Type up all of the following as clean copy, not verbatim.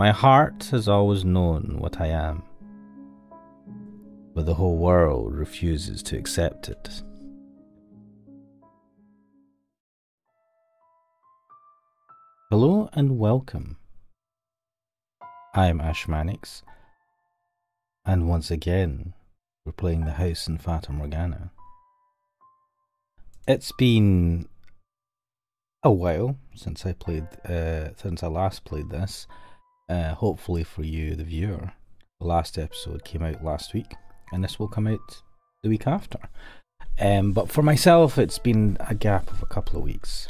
My heart has always known what I am, but the whole world refuses to accept it. Hello and welcome. I'm Ashmanix, and once again, we're playing the house in Fata Morgana. It's been a while since I last played this. Hopefully for you, the viewer. The last episode came out last week, and this will come out the week after. But for myself, it's been a gap of a couple of weeks.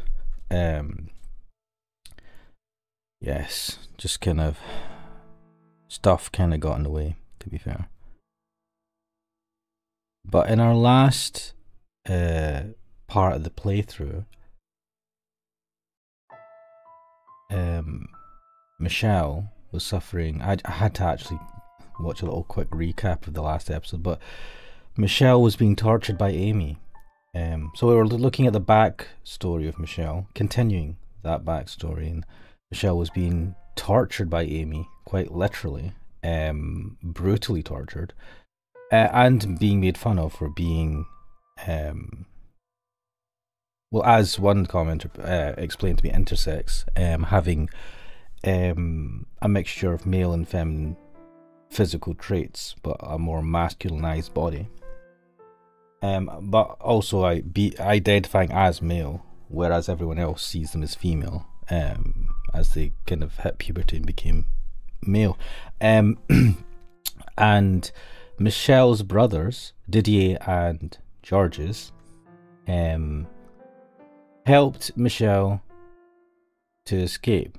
Yes, just kind of stuff kind of got in the way, to be fair. But in our last part of the playthrough, Michele was suffering. I had to actually watch a little quick recap of the last episode, but Michele was being tortured by Amy. So we were looking at the backstory of Michele, continuing that backstory, and Michele was being tortured by Amy, quite literally, brutally tortured, and being made fun of for being, well, as one commenter explained to me, intersex, having a mixture of male and feminine physical traits, but a more masculinized body. But also identifying as male, whereas everyone else sees them as female, as they kind of hit puberty and became male. And Michele's brothers, Didier and Georges, helped Michele to escape.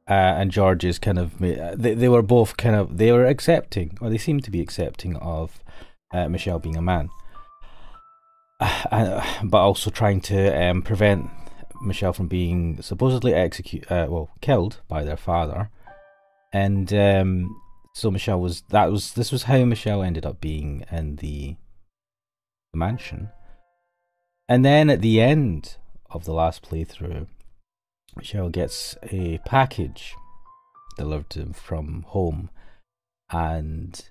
And Georges kind of they were both kind of, they were accepting, or they seemed to be accepting of Michele being a man, but also trying to prevent Michele from being supposedly killed by their father. And so Michele this was how Michele ended up being in the mansion. And then at the end of the last playthrough, Michele gets a package delivered from home, and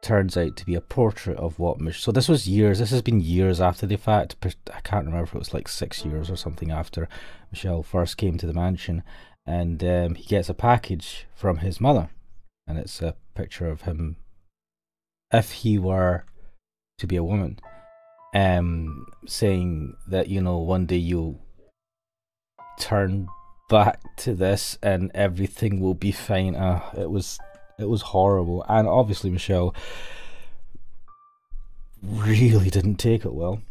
turns out to be a portrait of what so this has been years after the fact. I can't remember if it was like 6 years or something after Michele first came to the mansion, and he gets a package from his mother, and it's a picture of him if he were to be a woman, saying that, you know, one day you'll turn back to this and everything will be fine. It was horrible, and obviously Michele really didn't take it well,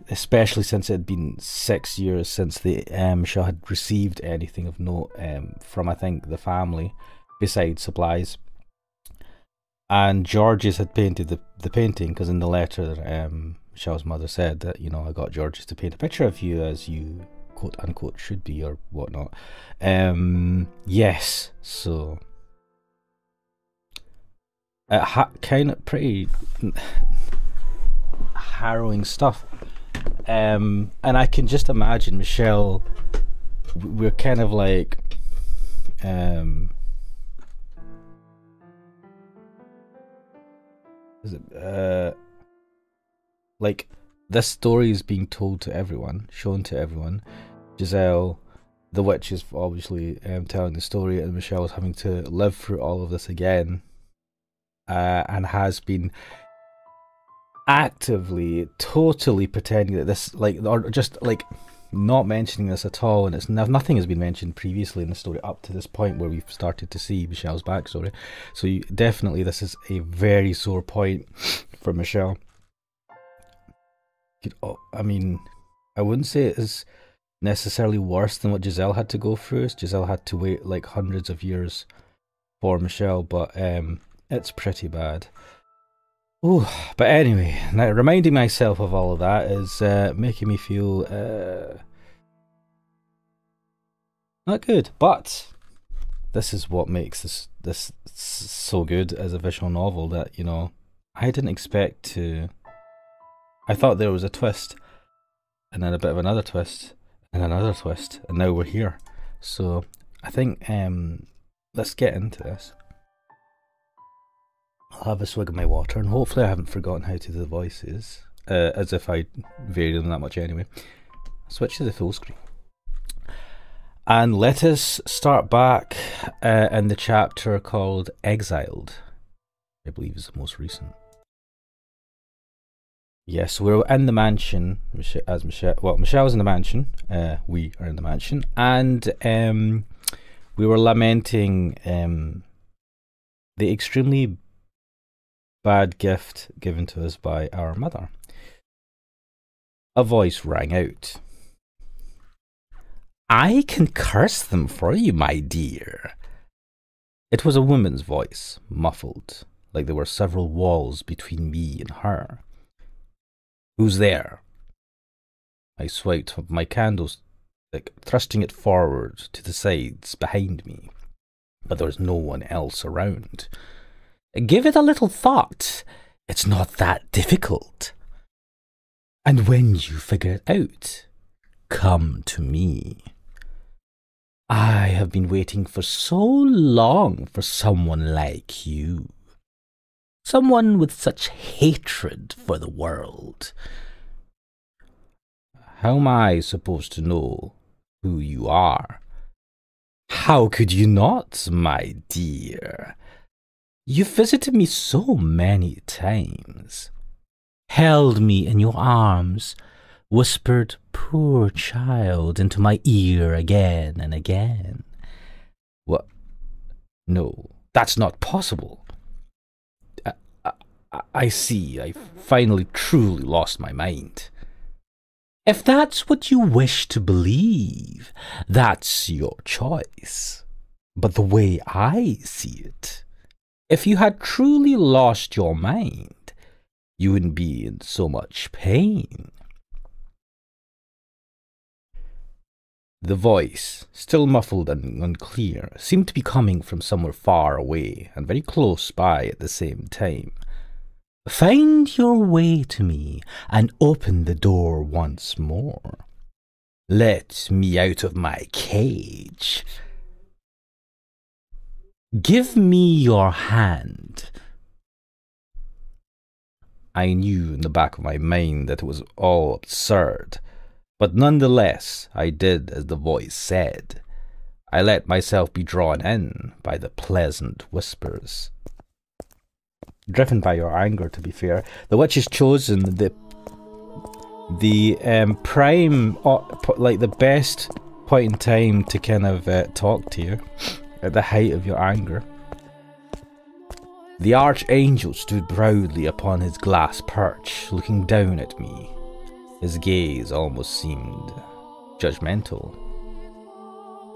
especially since it had been 6 years since Michele had received anything of note from, I think, the family besides supplies. And Georges had painted the painting, because in the letter Michele's mother said that, you know, I got Georges to paint a picture of you as you quote unquote should be, or whatnot. Yes, so kind of pretty harrowing stuff. And I can just imagine Michele, we're kind of like like, this story is being told to everyone, shown to everyone. Giselle, the witch, is obviously telling the story, and Michele is having to live through all of this again, and has been actively, totally pretending that this, like, or just like not mentioning this at all, and nothing has been mentioned previously in the story up to this point where we've started to see Michele's backstory. So definitely this is a very sore point for Michele. I mean, I wouldn't say it is necessarily worse than what Giselle had to go through. Giselle had to wait like hundreds of years for Michele, but it's pretty bad. Ooh, but anyway, now reminding myself of all of that is making me feel not good. But this is what makes this so good as a visual novel, that, you know, I didn't expect to. I thought there was a twist, and then a bit of another twist, and another twist, and now we're here. So I think let's get into this. I'll have a swig of my water, and hopefully I haven't forgotten how to do the voices, as if I varied them that much anyway. Switch to the full screen. And let us start back in the chapter called Exiled. I believe is the most recent. Yes, we're in the mansion, Michelle's in the mansion, we are in the mansion, and we were lamenting the extremely bad gift given to us by our mother. A voice rang out. "I can curse them for you, my dear." It was a woman's voice, muffled, like there were several walls between me and her. "Who's there?" I swiped my candlestick, thrusting it forward to the sides behind me, but there was no one else around. "Give it a little thought. It's not that difficult. And when you figure it out, come to me. I have been waiting for so long for someone like you. Someone with such hatred for the world. How am I supposed to know who you are?" "How could you not, my dear? You've visited me so many times, held me in your arms, whispered 'poor child' into my ear again and again." "What? No, that's not possible. I see, I finally truly lost my mind." "If that's what you wish to believe, that's your choice. But the way I see it, if you had truly lost your mind, you wouldn't be in so much pain." The voice, still muffled and unclear, seemed to be coming from somewhere far away and very close by at the same time. "Find your way to me and open the door once more. Let me out of my cage. Give me your hand." I knew in the back of my mind that it was all absurd, but nonetheless I did as the voice said. I let myself be drawn in by the pleasant whispers. Driven by your anger, to be fair, the witch has chosen the prime, like the best point in time to kind of talk to you at the height of your anger. The archangel stood proudly upon his glass perch, looking down at me. His gaze almost seemed judgmental.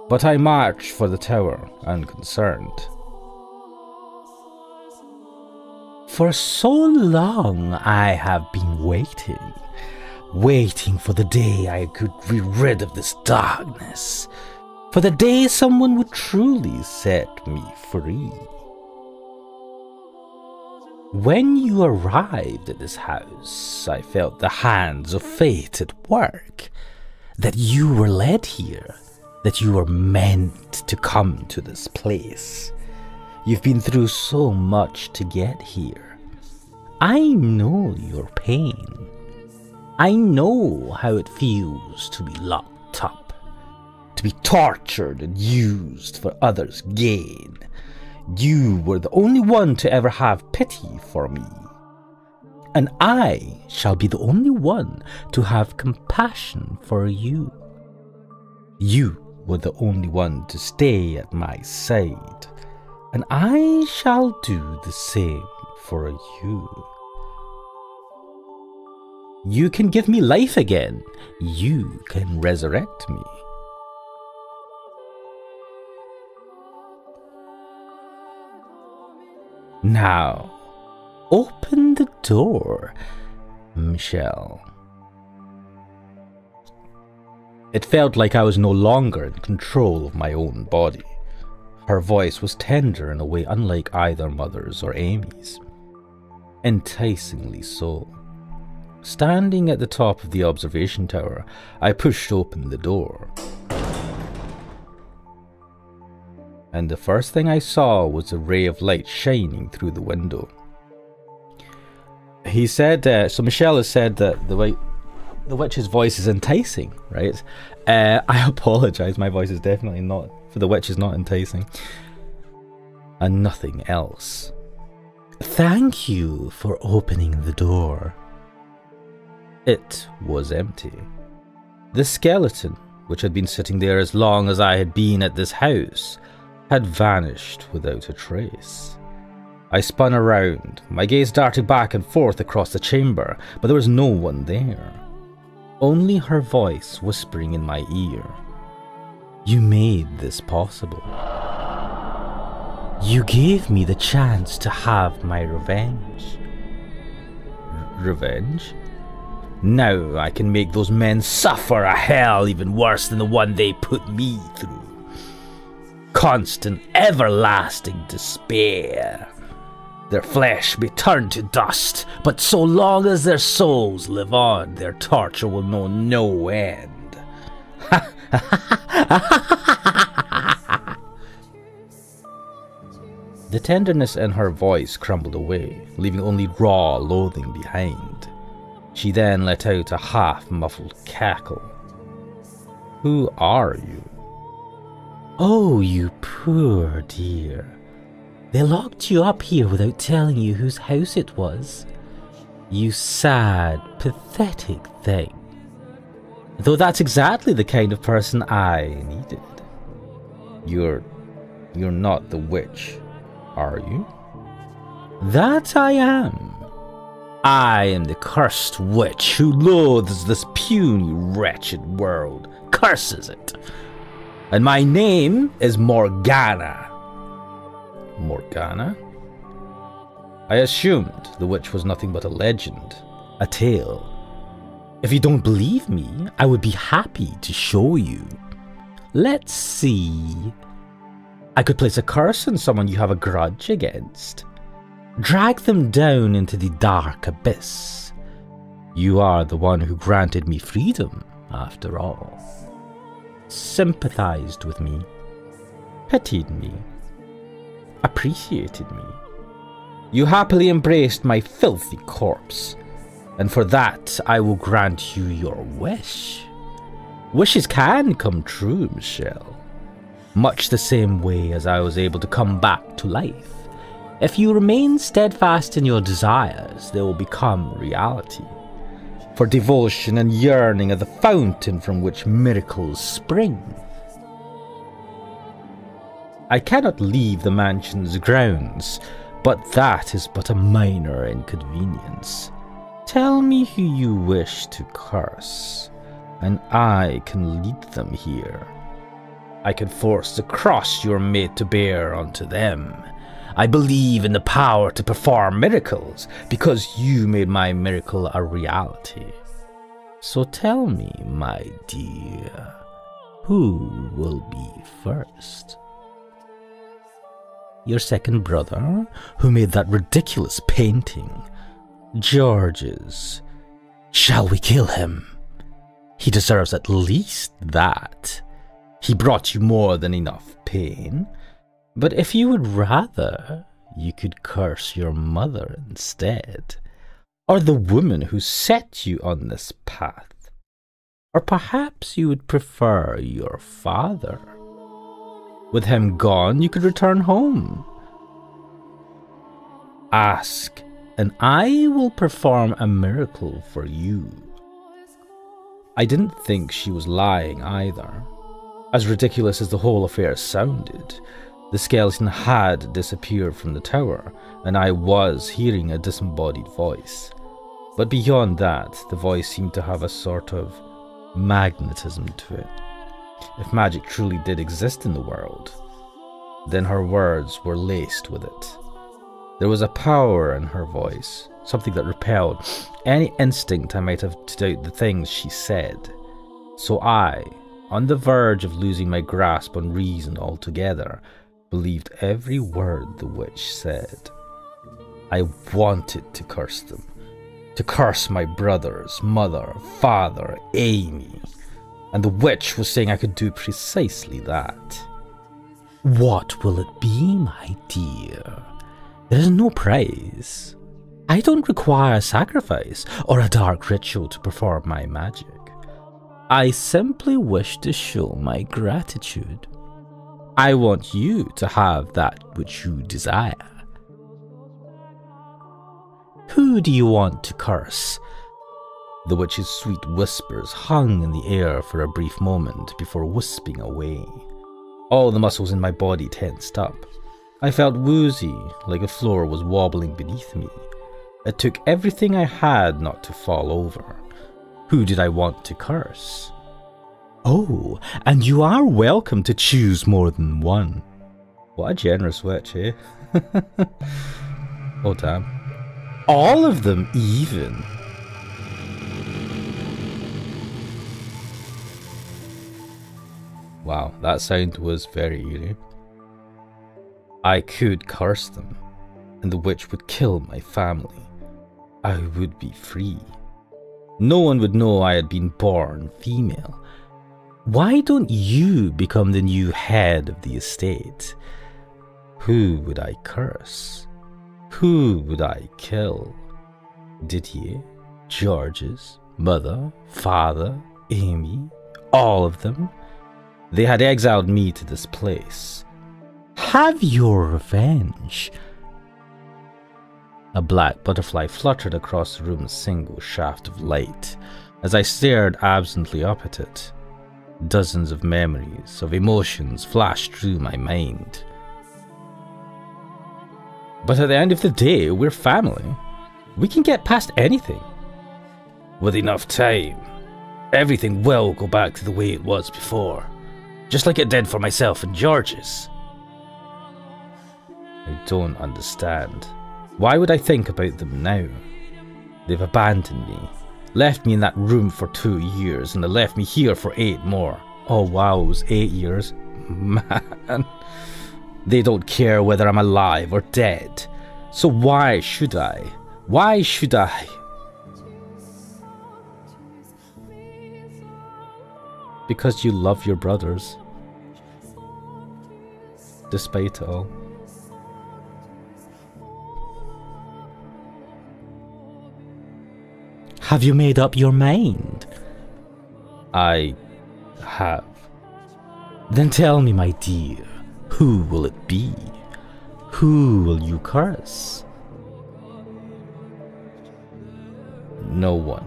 But I marched for the tower, unconcerned. For so long I have been waiting for the day I could be rid of this darkness, for the day someone would truly set me free. When you arrived at this house, I felt the hands of fate at work, that you were led here, that you were meant to come to this place. You've been through so much to get here. I know your pain. I know how it feels to be locked up, to be tortured and used for others' gain. You were the only one to ever have pity for me, and I shall be the only one to have compassion for you. You were the only one to stay at my side, and I shall do the same for you. You can give me life again. You can resurrect me. Now, open the door, Michele. It felt like I was no longer in control of my own body. Her voice was tender in a way unlike either mother's or Amy's. Enticingly so. Standing at the top of the observation tower, I pushed open the door. And the first thing I saw was a ray of light shining through the window. He said, so Michele has said that the witch's voice is enticing, right? I apologise, my voice is definitely not, for the witch is not enticing. And nothing else. Thank you for opening the door. It was empty. The skeleton, which had been sitting there as long as I had been at this house, had vanished without a trace. I spun around, my gaze darted back and forth across the chamber, but there was no one there. Only her voice whispering in my ear. You made this possible. You gave me the chance to have my revenge. Revenge? Now I can make those men suffer a hell even worse than the one they put me through. Constant, everlasting despair. Their flesh be turned to dust, but so long as their souls live on, their torture will know no end. The tenderness in her voice crumbled away, leaving only raw loathing behind. She then let out a half-muffled cackle. Who are you? Oh, you poor dear. They locked you up here without telling you whose house it was. You sad, pathetic thing. Though that's exactly the kind of person I needed. You're not the witch, are you? That I am. I am the cursed witch who loathes this puny, wretched world, curses it. And my name is Morgana. Morgana? I assumed the witch was nothing but a legend, a tale. If you don't believe me, I would be happy to show you. Let's see. I could place a curse on someone you have a grudge against. Drag them down into the dark abyss. You are the one who granted me freedom, after all. Sympathized with me. Pitied me. Appreciated me. You happily embraced my filthy corpse, and for that I will grant you your wish. Wishes can come true, Michele. Much the same way as I was able to come back to life. If you remain steadfast in your desires, they will become reality. For devotion and yearning are the fountain from which miracles spring. I cannot leave the mansion's grounds, but that is but a minor inconvenience. Tell me who you wish to curse, and I can lead them here. I can force the cross you're made to bear onto them. I believe in the power to perform miracles, because you made my miracle a reality. So tell me, my dear, who will be first? Your second brother, who made that ridiculous painting. George's. Shall we kill him? He deserves at least that. He brought you more than enough pain. But if you would rather, you could curse your mother instead. Or the woman who set you on this path. Or perhaps you would prefer your father. With him gone, you could return home. Ask, and I will perform a miracle for you. I didn't think she was lying either. As ridiculous as the whole affair sounded, the skeleton had disappeared from the tower, and I was hearing a disembodied voice. But beyond that, the voice seemed to have a sort of magnetism to it. If magic truly did exist in the world, then her words were laced with it. There was a power in her voice, something that repelled any instinct I might have to doubt the things she said. So I, on the verge of losing my grasp on reason altogether, believed every word the witch said. I wanted to curse them, to curse my brothers, mother, father, Amy, and the witch was saying I could do precisely that. What will it be, my dear? There is no prize. I don't require a sacrifice or a dark ritual to perform my magic. I simply wish to show my gratitude. I want you to have that which you desire. Who do you want to curse? The witch's sweet whispers hung in the air for a brief moment before wisping away. All the muscles in my body tensed up. I felt woozy, like the floor was wobbling beneath me. It took everything I had not to fall over. Who did I want to curse? Oh, and you are welcome to choose more than one. What a generous witch, eh? Oh, damn. All of them, even. Wow, that sound was very eerie. I could curse them, and the witch would kill my family. I would be free. No one would know I had been born female. Why don't you become the new head of the estate? Who would I curse? Who would I kill? Didier, George's, mother, father, Amy, all of them? They had exiled me to this place. Have your revenge. A black butterfly fluttered across the room's single shaft of light as I stared absently up at it. Dozens of memories of emotions flashed through my mind. But at the end of the day, we're family. We can get past anything. With enough time, everything will go back to the way it was before. Just like it did for myself and George's. I don't understand. Why would I think about them now? They've abandoned me. Left me in that room for 2 years, and they left me here for 8 more. Oh wow, it was 8 years. Man. They don't care whether I'm alive or dead. So why should I? Why should I? Because you love your brothers. Despite it all. Have you made up your mind? I have. Then tell me, my dear, who will it be? Who will you curse? No one.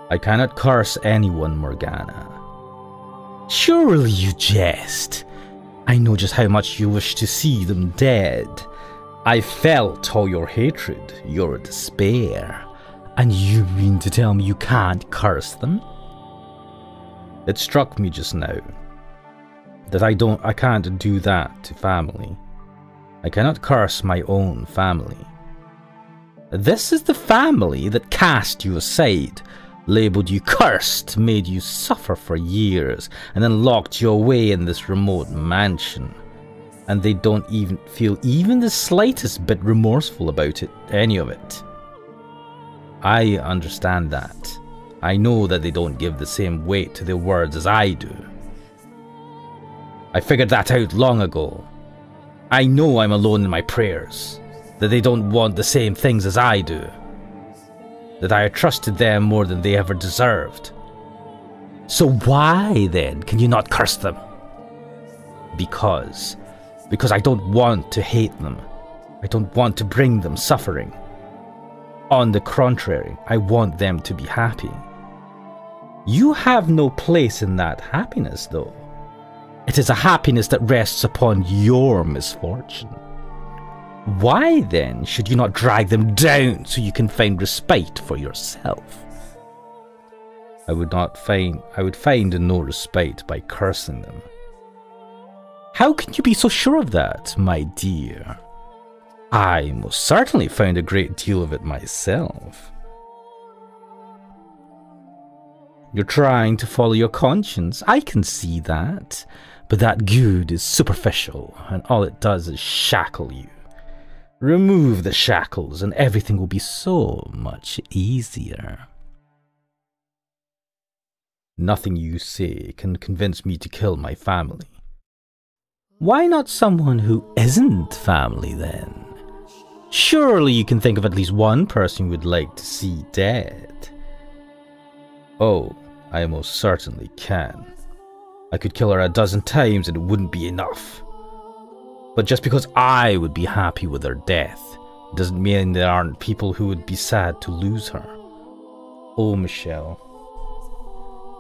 I cannot curse anyone, Morgana. Surely you jest. I know just how much you wish to see them dead. I felt all your hatred, your despair, and you mean to tell me you can't curse them? It struck me just now that I can't do that to family. I cannot curse my own family. This is the family that cast you aside, labelled you cursed, made you suffer for years, and then locked you away in this remote mansion. And they don't even feel even the slightest bit remorseful about it, any of it. I understand that. I know that they don't give the same weight to their words as I do. I figured that out long ago. I know I'm alone in my prayers, that they don't want the same things as I do, that I trusted them more than they ever deserved. So why then can you not curse them? Because I don't want to hate them. I don't want to bring them suffering. On the contrary, I want them to be happy. You have no place in that happiness, though. It is a happiness that rests upon your misfortune. Why then should you not drag them down so you can find respite for yourself? I would find no respite by cursing them. How can you be so sure of that, my dear? I most certainly found a great deal of it myself. You're trying to follow your conscience, I can see that. But that good is superficial, and all it does is shackle you. Remove the shackles and everything will be so much easier. Nothing you say can convince me to kill my family. Why not someone who isn't family then? Surely you can think of at least one person you would like to see dead. Oh, I most certainly can. I could kill her a dozen times and it wouldn't be enough. But just because I would be happy with her death doesn't mean there aren't people who would be sad to lose her. Oh, Michele.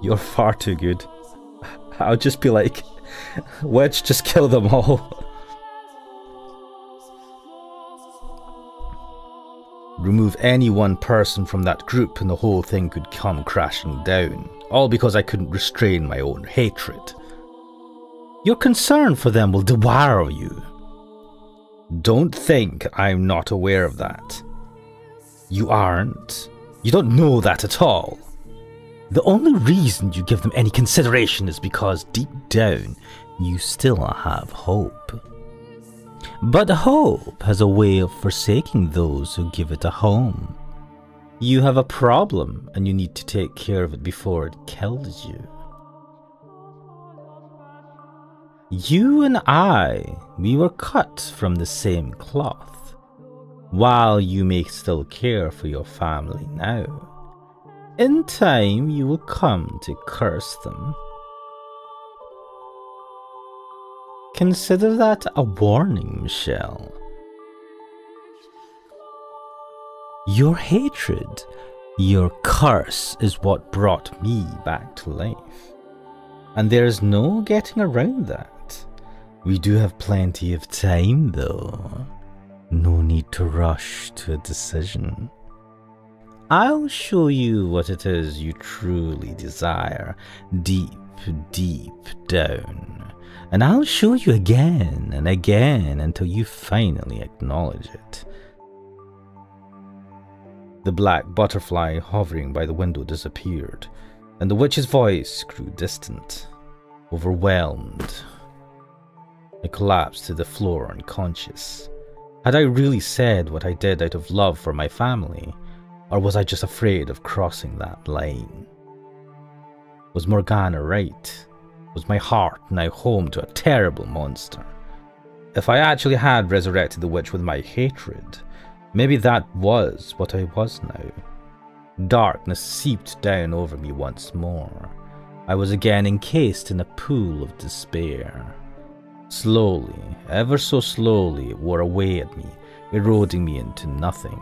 You're far too good. I'll just be like, witch, just kill them all. Remove any one person from that group and the whole thing could come crashing down. All because I couldn't restrain my own hatred. Your concern for them will devour you. Don't think I'm not aware of that. You aren't. You don't know that at all. The only reason you give them any consideration is because deep down you still have hope. But hope has a way of forsaking those who give it a home. You have a problem and you need to take care of it before it kills you. You and we were cut from the same cloth. While you may still care for your family now, in time you will come to curse them. Consider that a warning, Michele. Your hatred, your curse is what brought me back to life. And there is no getting around that. We do have plenty of time though. No need to rush to a decision. I'll show you what it is you truly desire, deep, deep down. And I'll show you again and again until you finally acknowledge it. The black butterfly hovering by the window disappeared, and the witch's voice grew distant. Overwhelmed, I collapsed to the floor unconscious. Had I really said what I did out of love for my family? Or was I just afraid of crossing that line? Was Morgana right? Was my heart now home to a terrible monster? If I actually had resurrected the witch with my hatred, maybe that was what I was now. Darkness seeped down over me once more. I was again encased in a pool of despair. Slowly, ever so slowly, it wore away at me, eroding me into nothing.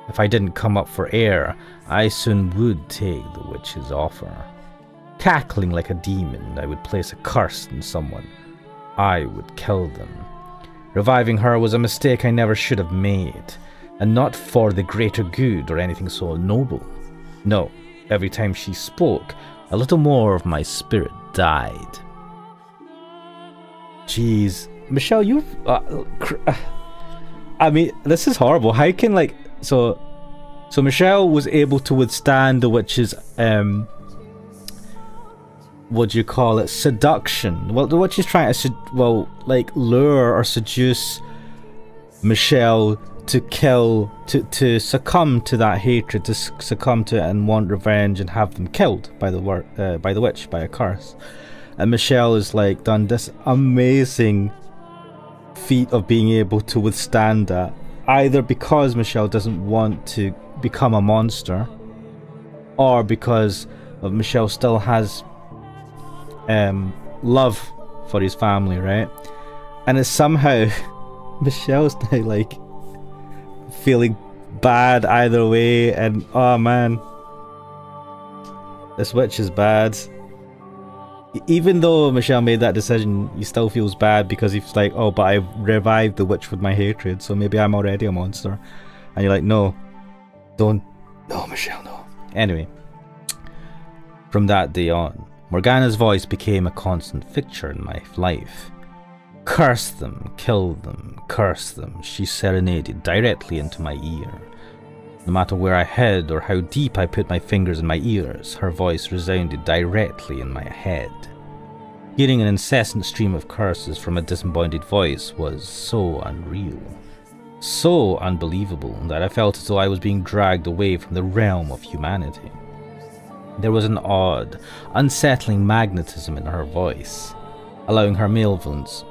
If I didn't come up for air, I soon would take the witch's offer. Cackling like a demon, I would place a curse on someone. I would kill them. Reviving her was a mistake I never should have made, and not for the greater good or anything so noble. No, every time she spoke, a little more of my spirit died. Jeez, Michele, you've... I mean, this is horrible. How can, like... So Michele was able to withstand the witch's, what do you call it, seduction. Well, the witch is trying to, lure or seduce Michele to kill, to succumb to that hatred, to succumb to it and want revenge and have them killed by the witch, by a curse. And Michele has like done this amazing feat of being able to withstand that, either because Michele doesn't want to become a monster, or because of Michele still has love for his family, right? And it's somehow Michelle's now like feeling bad either way, and oh man, this witch is bad. Even though Michele made that decision, he still feels bad because he's like, oh, but I revived the witch with my hatred, so maybe I'm already a monster. And you're like, no, don't, no, Michele, no. Anyway, from that day on, Morgana's voice became a constant fixture in my life. Curse them, kill them, curse them, she serenaded directly into my ear. No matter where I hid or how deep I put my fingers in my ears, her voice resounded directly in my head. Hearing an incessant stream of curses from a disembodied voice was so unreal. So unbelievable that I felt as though I was being dragged away from the realm of humanity. There was an odd, unsettling magnetism in her voice, allowing her malevolence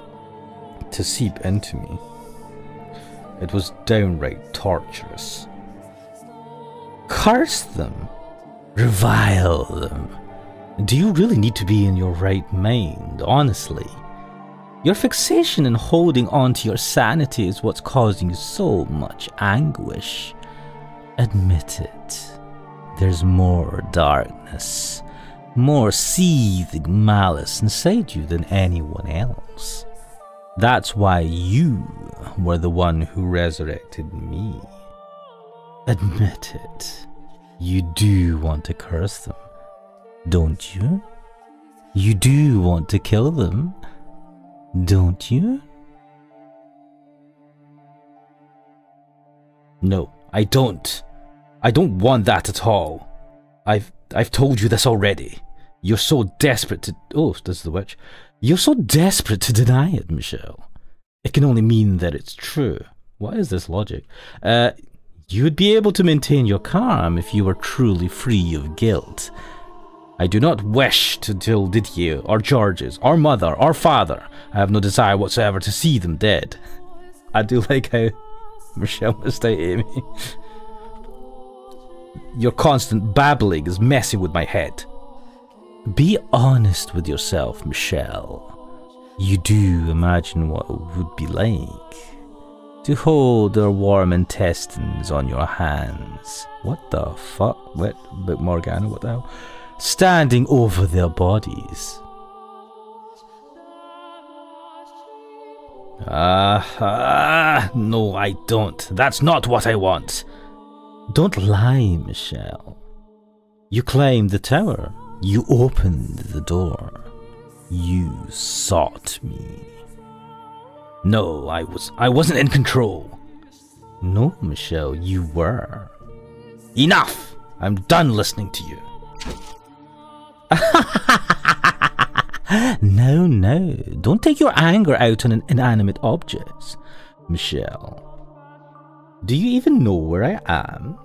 to seep into me. It was downright torturous. Curse them, revile them. Do you really need to be in your right mind, honestly? Your fixation in holding on to your sanity is what's causing you so much anguish. Admit it. There's more darkness, more seething malice inside you than anyone else. That's why you were the one who resurrected me. Admit it. You do want to curse them, don't you? You do want to kill them, don't you? No, I don't. I don't want that at all. I've told you this already. You're so desperate to... Oh, this is the witch. You're so desperate to deny it, Michele. It can only mean that it's true. What is this logic? You would be able to maintain your calm if you were truly free of guilt. I do not wish to kill Didier, or George's, or mother, or father. I have no desire whatsoever to see them dead. I do like how Michele must out Amy. Your constant babbling is messing with my head. Be honest with yourself, Michele. You do imagine what it would be like to hold their warm intestines on your hands. What the fuck? What? Morgana, what the hell? Standing over their bodies. No, I don't. That's not what I want. Don't lie, Michele. You climbed the tower. You opened the door. You sought me. No, I wasn't in control. No, Michele, you were. Enough! I'm done listening to you. No, don't take your anger out on inanimate objects, Michele. Do you even know where I am?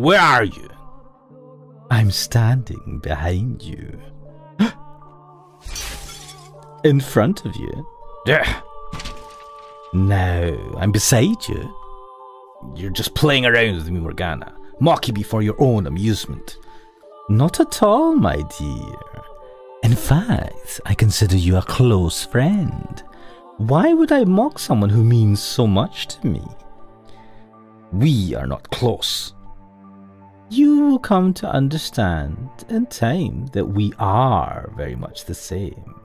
Where are you? I'm standing behind you. In front of you. No, I'm beside you. You're just playing around with me, Morgana, mocking me for your own amusement. Not at all, my dear. In fact, I consider you a close friend. Why would I mock someone who means so much to me? We are not close. You will come to understand in time that we are very much the same.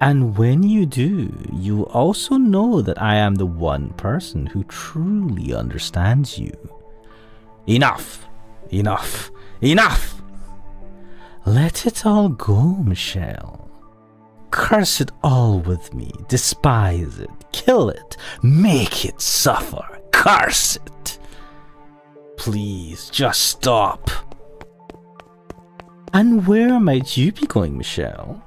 And when you do, you will also know that I am the one person who truly understands you. Enough! Enough! Enough! Let it all go, Michele. Curse it all with me. Despise it. Kill it. Make it suffer. Curse it. Please, just stop. And where might you be going, Michele?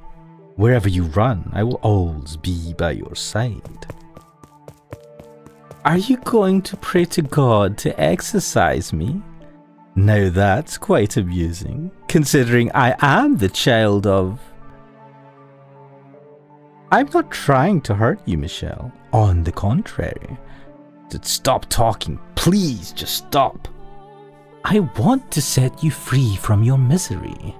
Wherever you run, I will always be by your side. Are you going to pray to God to exorcise me? Now that's quite amusing, considering I am the child of... I'm not trying to hurt you, Michele. On the contrary. Stop talking. Please, just stop. I want to set you free from your misery.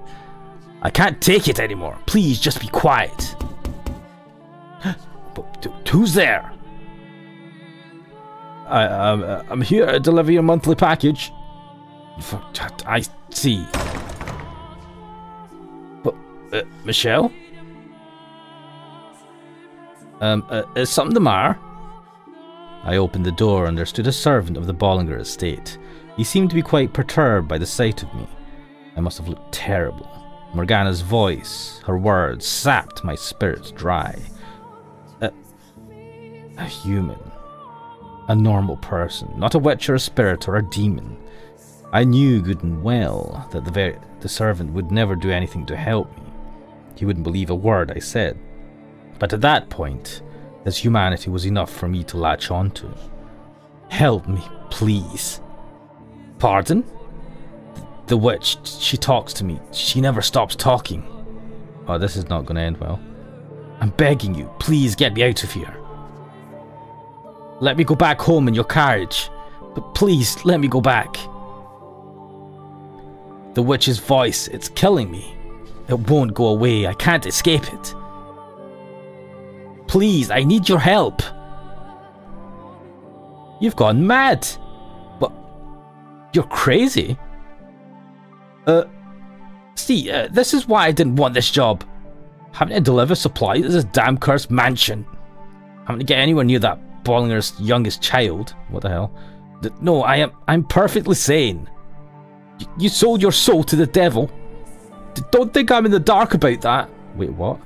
I can't take it anymore. Please, just be quiet. But who's there? I'm here to deliver your monthly package. I see. But, Michele? Is something the matter? I opened the door and there stood a servant of the Bollinger estate. He seemed to be quite perturbed by the sight of me. I must have looked terrible. Morgana's voice, her words, sapped my spirits dry. A human. A normal person, not a witch or a spirit or a demon. I knew good and well that the servant would never do anything to help me. He wouldn't believe a word I said. But at that point, His humanity was enough for me to latch onto. Help me, please. Pardon? The witch, she talks to me. She never stops talking. Oh, this is not going to end well. I'm begging you, please get me out of here. Let me go back home in your carriage. But please, let me go back. The witch's voice, it's killing me. It won't go away. I can't escape it. Please, I need your help. You've gone mad. What? You're crazy? See, this is why I didn't want this job. Having to deliver supplies to this damn cursed mansion. Having to get anywhere near that Bollinger's youngest child. What the hell? No, I'm perfectly sane. You sold your soul to the devil. Don't think I'm in the dark about that. Wait, what?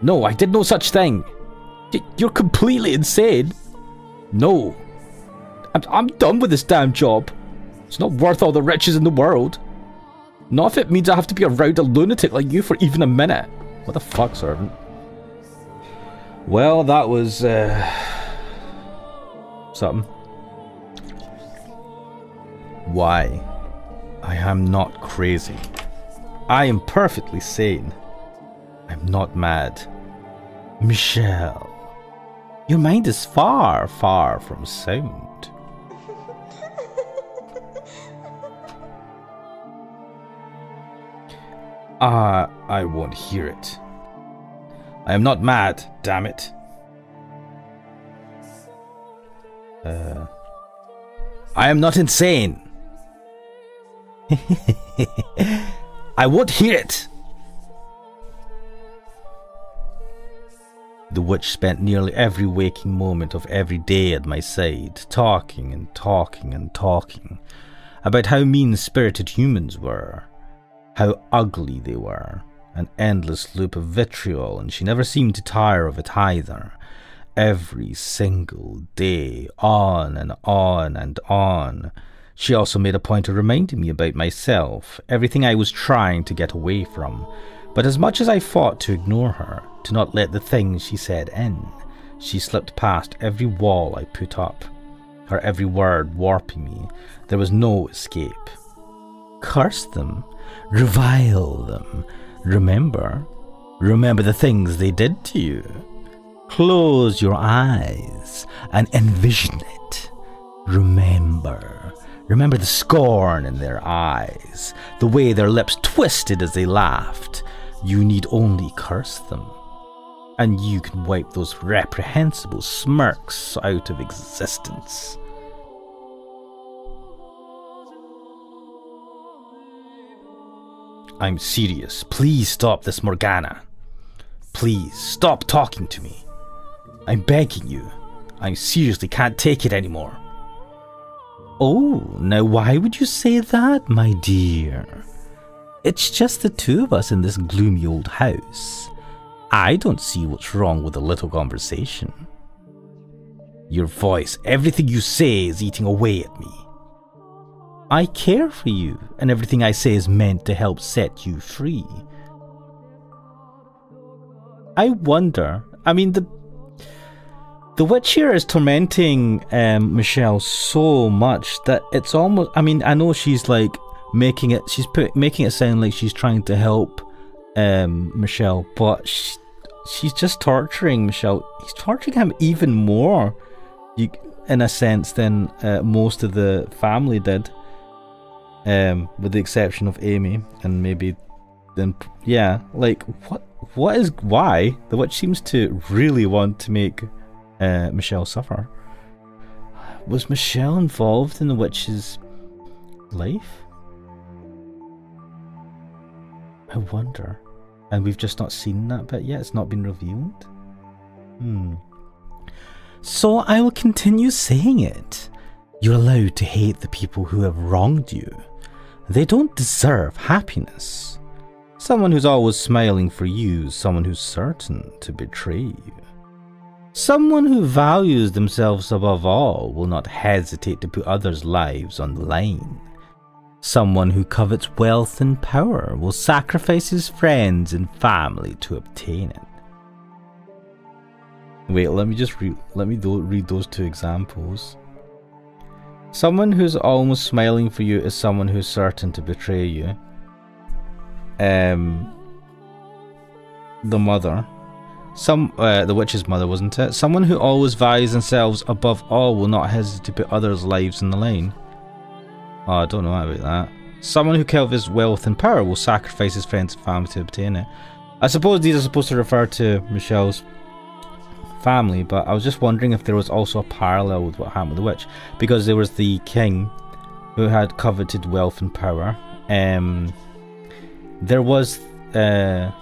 No, I did no such thing. You're completely insane. No. I'm done with this damn job. It's not worth all the riches in the world. Not if it means I have to be around a lunatic like you for even a minute. What the fuck, servant? Well, that was something. Why? I am not crazy. I am perfectly sane. I'm not mad. Michele, your mind is far, far from sound. I won't hear it. I am not mad, damn it. I am not insane. I won't hear it. The witch spent nearly every waking moment of every day at my side, talking and talking and talking about how mean-spirited humans were, how ugly they were, an endless loop of vitriol, and she never seemed to tire of it either. Every single day, on and on and on. She also made a point of reminding me about myself, everything I was trying to get away from. But as much as I fought to ignore her, to not let the things she said in, she slipped past every wall I put up, her every word warping me. There was no escape. Curse them, revile them, remember the things they did to you. Close your eyes and envision it. Remember the scorn in their eyes, the way their lips twisted as they laughed. You need only curse them, and you can wipe those reprehensible smirks out of existence. I'm serious. Please stop this, Morgana. Please stop talking to me. I'm begging you. I seriously can't take it anymore. Oh, now why would you say that, my dear? It's just the two of us in this gloomy old house. I don't see what's wrong with a little conversation. Your voice, everything you say is eating away at me. I care for you, and everything I say is meant to help set you free. I wonder, I mean, the witch here is tormenting Michele so much that it's almost, I mean, I know she's like making it sound like she's trying to help Michele, but she's just torturing Michele. He's torturing him even more, in a sense, than most of the family did, with the exception of Amy, and maybe then, yeah, like, why? The witch seems to really want to make Michele suffer. Was Michele involved in the witch's life? I wonder. And we've just not seen that bit yet. It's not been revealed. So I will continue saying it. You're allowed to hate the people who have wronged you. They don't deserve happiness. Someone who's always smiling for you is someone who's certain to betray you. Someone who values themselves above all will not hesitate to put others' lives on the line. Someone who covets wealth and power will sacrifice his friends and family to obtain it. Wait, let me just read those two examples. Someone who's almost smiling for you is someone who's certain to betray you. The mother. The witch's mother, wasn't it? Someone who always values themselves above all will not hesitate to put others' lives in the line. Oh, I don't know about that. Someone who covets wealth and power will sacrifice his friends and family to obtain it. I suppose these are supposed to refer to Michelle's family, but I was just wondering if there was also a parallel with what happened with the witch, because there was the king who had coveted wealth and power. There was the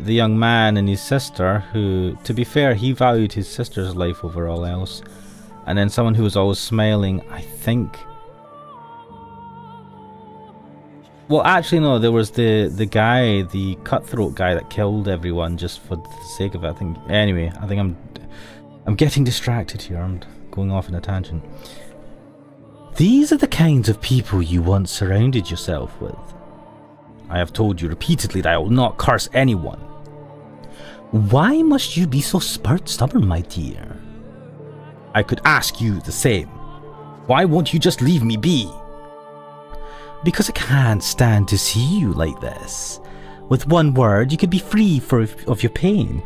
young man and his sister who, to be fair, he valued his sister's life over all else. And then someone who was always smiling, I think. Well, actually, no, there was the guy, the cutthroat guy that killed everyone just for the sake of it, I think. Anyway, I think I'm getting distracted here. I'm going off in a tangent. These are the kinds of people you once surrounded yourself with. I have told you repeatedly that I will not curse anyone. Why must you be so stubborn, my dear? I could ask you the same. Why won't you just leave me be? Because I can't stand to see you like this. With one word, you could be free of your pain.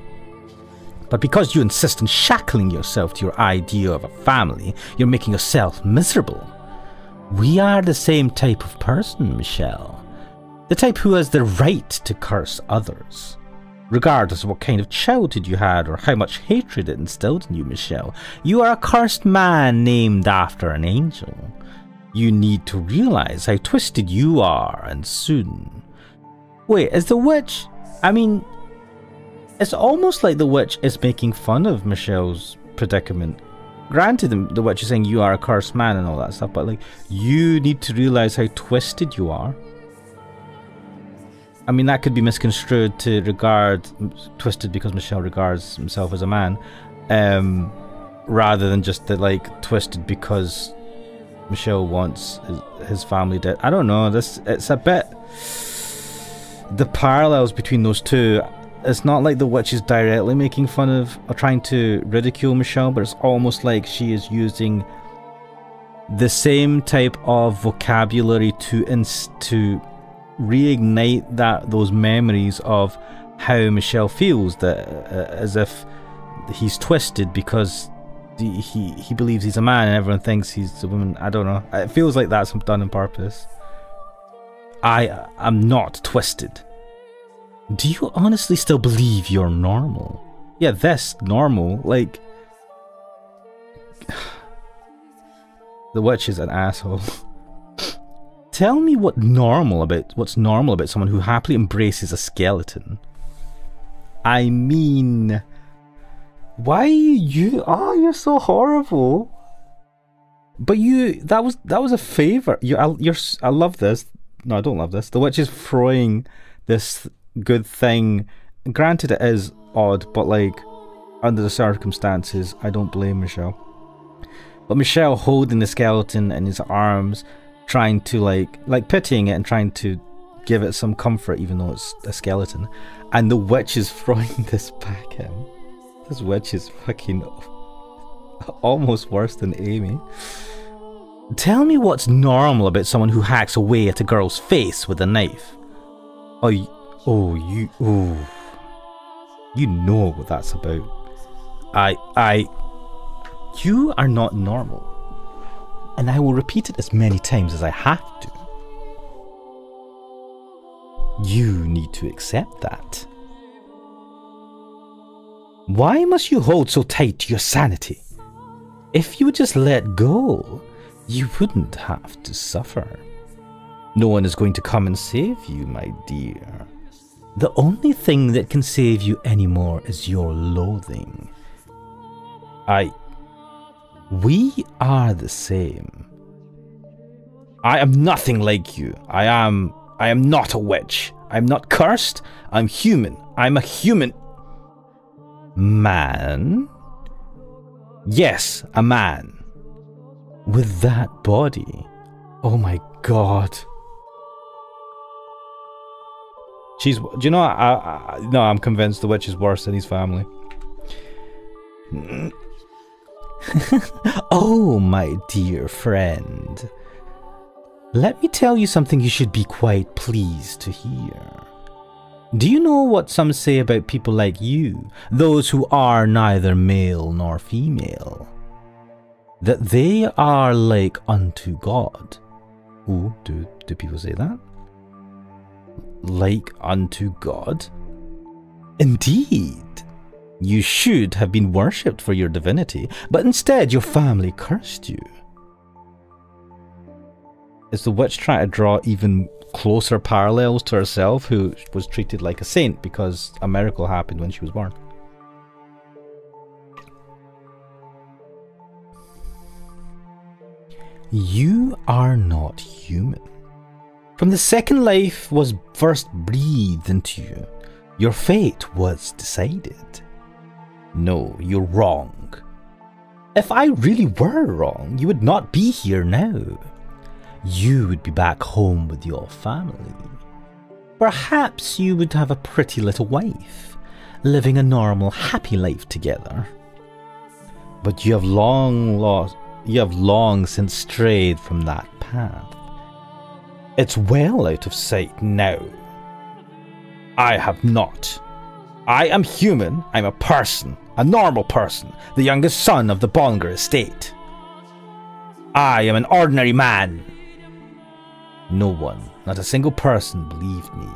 But because you insist on shackling yourself to your idea of a family, you're making yourself miserable. We are the same type of person, Michele. The type who has the right to curse others. Regardless of what kind of childhood you had or how much hatred it instilled in you, Michele, you are a cursed man named after an angel. You need to realize how twisted you are, and soon. Wait, is the witch... I mean, it's almost like the witch is making fun of Michelle's predicament. Granted, the witch is saying you are a cursed man and all that stuff, but like, you need to realize how twisted you are. I mean, that could be misconstrued to regard twisted because Michele regards himself as a man, rather than just that, like, twisted because Michele wants his family dead. I don't know. It's a bit. The parallels between those two. It's not like the witch is directly making fun of or trying to ridicule Michele, but it's almost like she is using the same type of vocabulary to reignite those memories of how Michele feels, that as if he's twisted because he believes he's a man and everyone thinks he's a woman. I don't know. It feels like that's done on purpose. I am not twisted. Do you honestly still believe you're normal? Yeah, this normal, like... The witch is an asshole. Tell me what's normal about someone who happily embraces a skeleton. I mean... Why you? Oh, you're so horrible. But that was a favor. I love this. No, I don't love this. The witch is throwing this good thing. Granted, it is odd, but like under the circumstances, I don't blame Michele. But Michele holding the skeleton in his arms, trying to like pitying it and trying to give it some comfort, even though it's a skeleton, and the witch is throwing this back at him. This witch is fucking almost worse than Amy. Tell me what's normal about someone who hacks away at a girl's face with a knife. You know what that's about. You are not normal. And I will repeat it as many times as I have to. You need to accept that. Why must you hold so tight to your sanity? If you would just let go, you wouldn't have to suffer. No one is going to come and save you, my dear. The only thing that can save you anymore is your loathing. We are the same. I am nothing like you. I am not a witch. I'm not cursed. I'm human. I'm a human man. Yes, a man. With that body. Oh my god. Do you know? No, I'm convinced the witch is worse than his family. Oh, my dear friend. Let me tell you something you should be quite pleased to hear. Do you know what some say about people like you, those who are neither male nor female? That they are like unto God. Oh, do people say that? Like unto God? Indeed. You should have been worshipped for your divinity, but instead your family cursed you. Is the witch trying to draw even closer parallels to herself, who was treated like a saint because a miracle happened when she was born? You are not human. From the second life was first breathed into you, your fate was decided. No, you're wrong. If I really were wrong, you would not be here now. You would be back home with your family. Perhaps you would have a pretty little wife, living a normal, happy life together. But you have long since strayed from that path. It's well out of sight now. I have not. I am human. I'm a person, a normal person, the youngest son of the Bollinger estate. I am an ordinary man. No one, not a single person, believed me.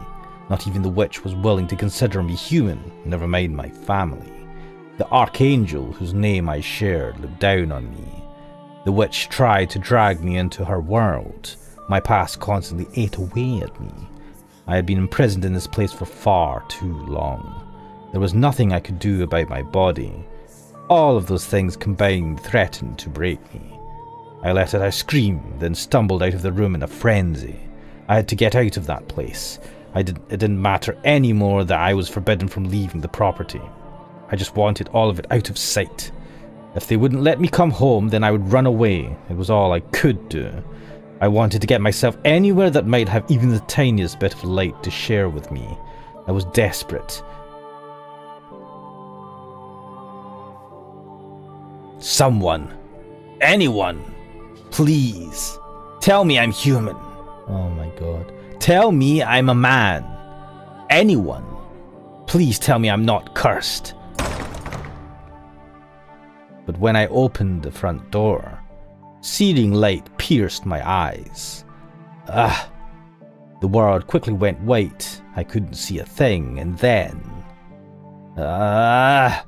Not even the witch was willing to consider me human, never mind my family. The archangel, whose name I shared, looked down on me. The witch tried to drag me into her world. My past constantly ate away at me. I had been imprisoned in this place for far too long. There was nothing I could do about my body. All of those things combined threatened to break me. I let out a scream, then stumbled out of the room in a frenzy. I had to get out of that place. It didn't matter anymore that I was forbidden from leaving the property. I just wanted all of it out of sight. If they wouldn't let me come home, then I would run away. It was all I could do. I wanted to get myself anywhere that might have even the tiniest bit of light to share with me. I was desperate. Someone. Anyone. Please. Tell me I'm human. Oh my god. Tell me I'm a man. Anyone. Please tell me I'm not cursed. But when I opened the front door, searing light pierced my eyes. The world quickly went white. I couldn't see a thing, and then... my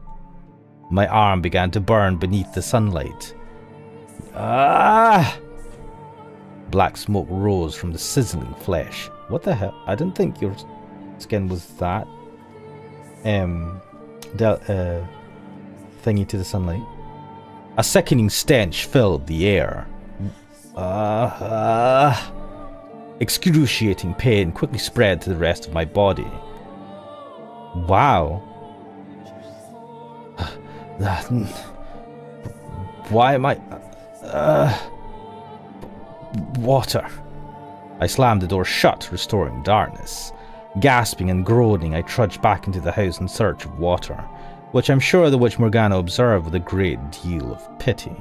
arm began to burn beneath the sunlight. Black smoke rose from the sizzling flesh. What the hell? I didn't think your skin was that thingy to the sunlight. A sickening stench filled the air. Excruciating pain quickly spread to the rest of my body. Wow. Why am I... water. I slammed the door shut, restoring darkness. Gasping and groaning, I trudged back into the house in search of water, which I'm sure the witch Morgana observed with a great deal of pity.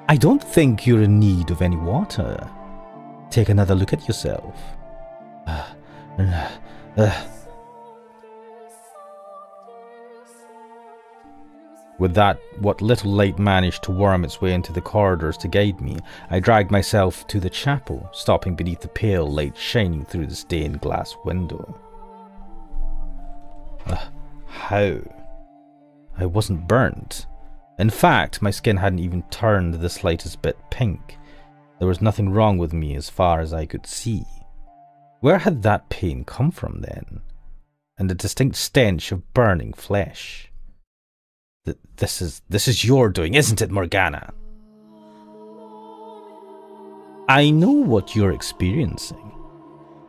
I don't think you're in need of any water. Take another look at yourself. With that, what little light managed to worm its way into the corridors to guide me, I dragged myself to the chapel, stopping beneath the pale light shining through the stained glass window. How? I wasn't burnt. In fact, my skin hadn't even turned the slightest bit pink. There was nothing wrong with me as far as I could see. Where had that pain come from then? And the distinct stench of burning flesh. This is your doing, isn't it, Morgana? I know what you're experiencing.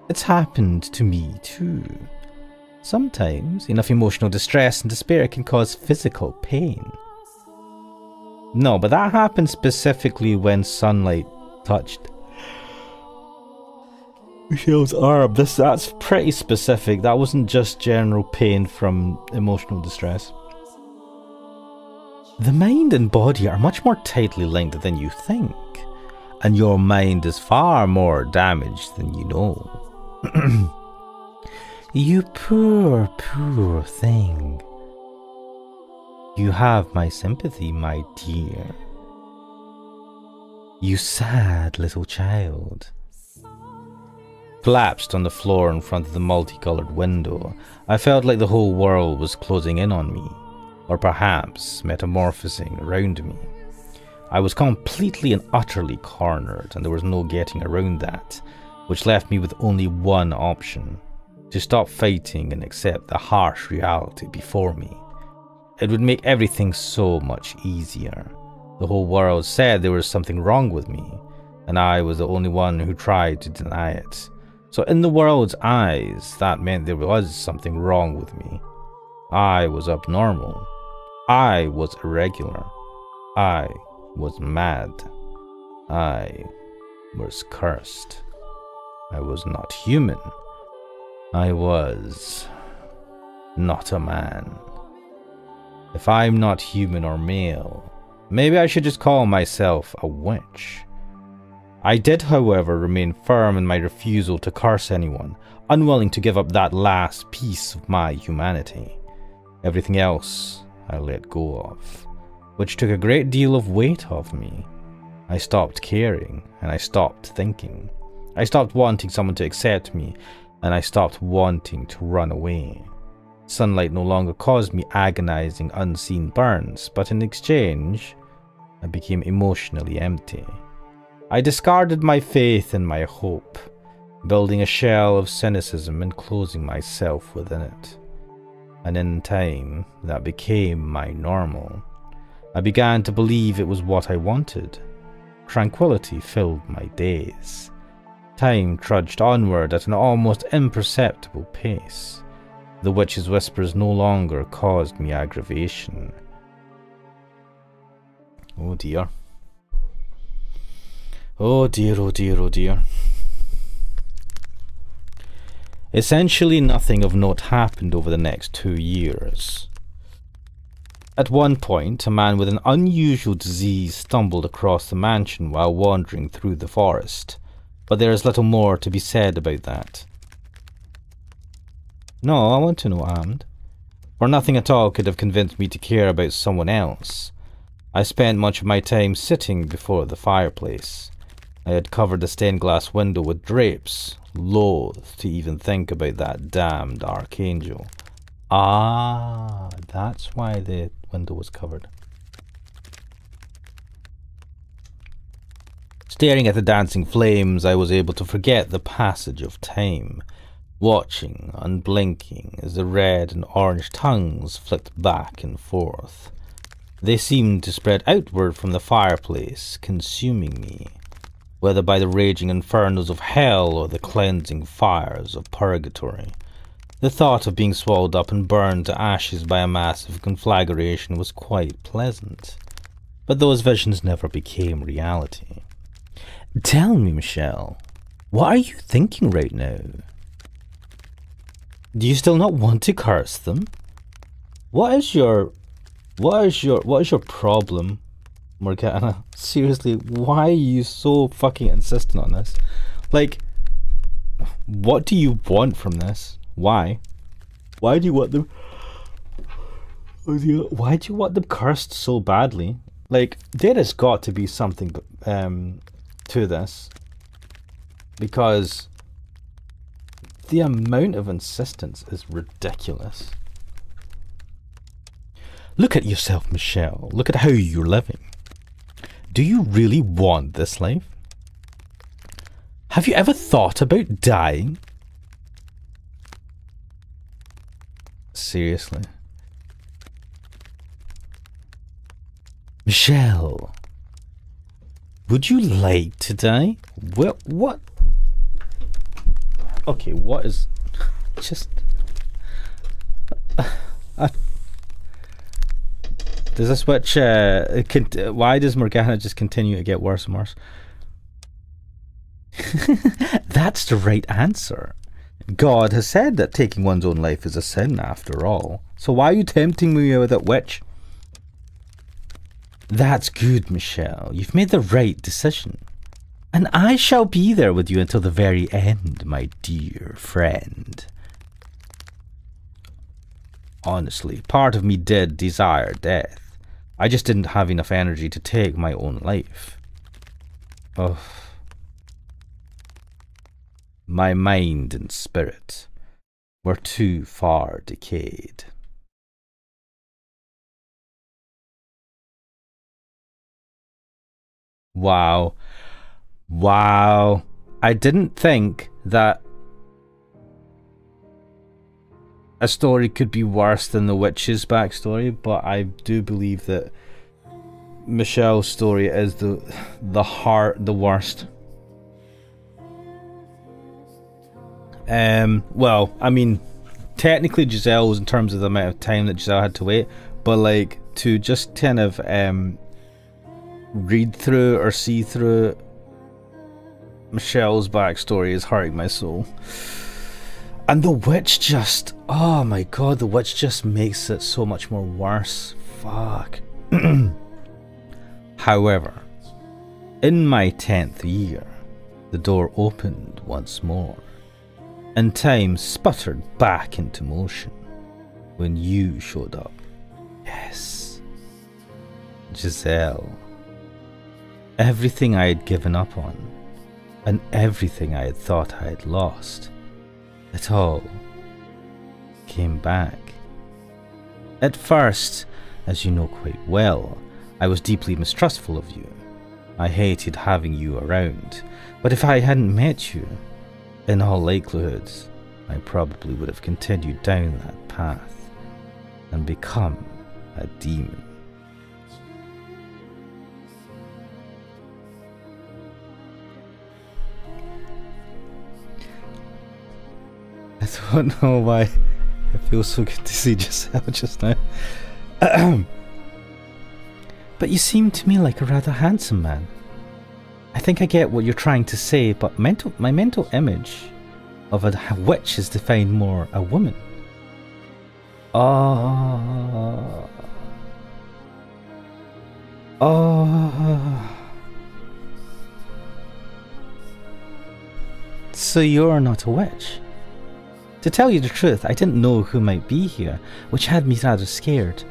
It's happened to me too. Sometimes, enough emotional distress and despair can cause physical pain. No, but that happened specifically when sunlight touched Michelle's arm. That's pretty specific. That wasn't just general pain from emotional distress. The mind and body are much more tightly linked than you think, and your mind is far more damaged than you know. You poor, poor thing. You have my sympathy, my dear. You sad little child. Collapsed on the floor in front of the multicolored window, I felt like the whole world was closing in on me, or perhaps metamorphosing around me. I was completely and utterly cornered, and there was no getting around that, which left me with only one option: to stop fighting and accept the harsh reality before me. It would make everything so much easier. The whole world said there was something wrong with me, and I was the only one who tried to deny it. So in the world's eyes, that meant there was something wrong with me. I was abnormal. I was irregular. I was mad. I was cursed. I was not human. I was not a man. If I'm not human or male, maybe I should just call myself a witch. I did, however, remain firm in my refusal to curse anyone, unwilling to give up that last piece of my humanity. Everything else I let go of, which took a great deal of weight off me. I stopped caring, and I stopped thinking. I stopped wanting someone to accept me, and I stopped wanting to run away. Sunlight no longer caused me agonizing unseen burns, but in exchange, I became emotionally empty. I discarded my faith and my hope, building a shell of cynicism and closing myself within it. And in time, that became my normal. I began to believe it was what I wanted. Tranquility filled my days. Time trudged onward at an almost imperceptible pace. The witch's whispers no longer caused me aggravation. Oh dear. Oh dear, oh dear, oh dear. Essentially nothing of note happened over the next 2 years. At one point, a man with an unusual disease stumbled across the mansion while wandering through the forest, but there is little more to be said about that. No, I want to know, Amd. For nothing at all could have convinced me to care about someone else. I spent much of my time sitting before the fireplace. I had covered the stained glass window with drapes, loath to even think about that damned archangel. Ah, that's why the window was covered. Staring at the dancing flames, I was able to forget the passage of time, watching, unblinking, as the red and orange tongues flicked back and forth. They seemed to spread outward from the fireplace, consuming me, whether by the raging infernos of hell or the cleansing fires of purgatory. The thought of being swallowed up and burned to ashes by a massive conflagration was quite pleasant, but those visions never became reality. Tell me, Michele, what are you thinking right now? Do you still not want to curse them? What is your problem, Morgana? Seriously, why are you so fucking insistent on this? Like, what do you want from this? Why? Why do you want them? Why do you want them cursed so badly? Like, there has got to be something to this, because the amount of insistence is ridiculous. Look at yourself, Michele. Look at how you're living. Do you really want this life? Have you ever thought about dying? Seriously. Michele, would you like to die? What? Okay, what is... Just... Does this witch... why does Morgana just continue to get worse and worse? That's the right answer. God has said that taking one's own life is a sin after all. So why are you tempting me with it, witch? That's good, Michele. You've made the right decision. And I shall be there with you until the very end, my dear friend. Honestly, part of me did desire death. I just didn't have enough energy to take my own life. Oh. My mind and spirit were too far decayed. Wow. Wow. I didn't think that a story could be worse than the witch's backstory, but I do believe that Michelle's story is the worst. Well, I mean, technically Giselle was in terms of the amount of time that Giselle had to wait, but like to just kind of read through or see through Michelle's backstory is hurting my soul. And the witch just, oh my god, the witch just makes it so much more worse. Fuck. However, in my 10th year, the door opened once more, and time sputtered back into motion when you showed up. Yes, Giselle. Everything I had given up on, and everything I had thought I had lost, it all came back. At first, as you know quite well, I was deeply mistrustful of you. I hated having you around, but if I hadn't met you, in all likelihood, I probably would have continued down that path and become a demon. I don't know why it feels so good to see Giselle just now. But you seem to me like a rather handsome man. I think I get what you're trying to say, but my mental image of a witch is defined more a woman. Oh. So you're not a witch? To tell you the truth, I didn't know who might be here, which had me rather scared.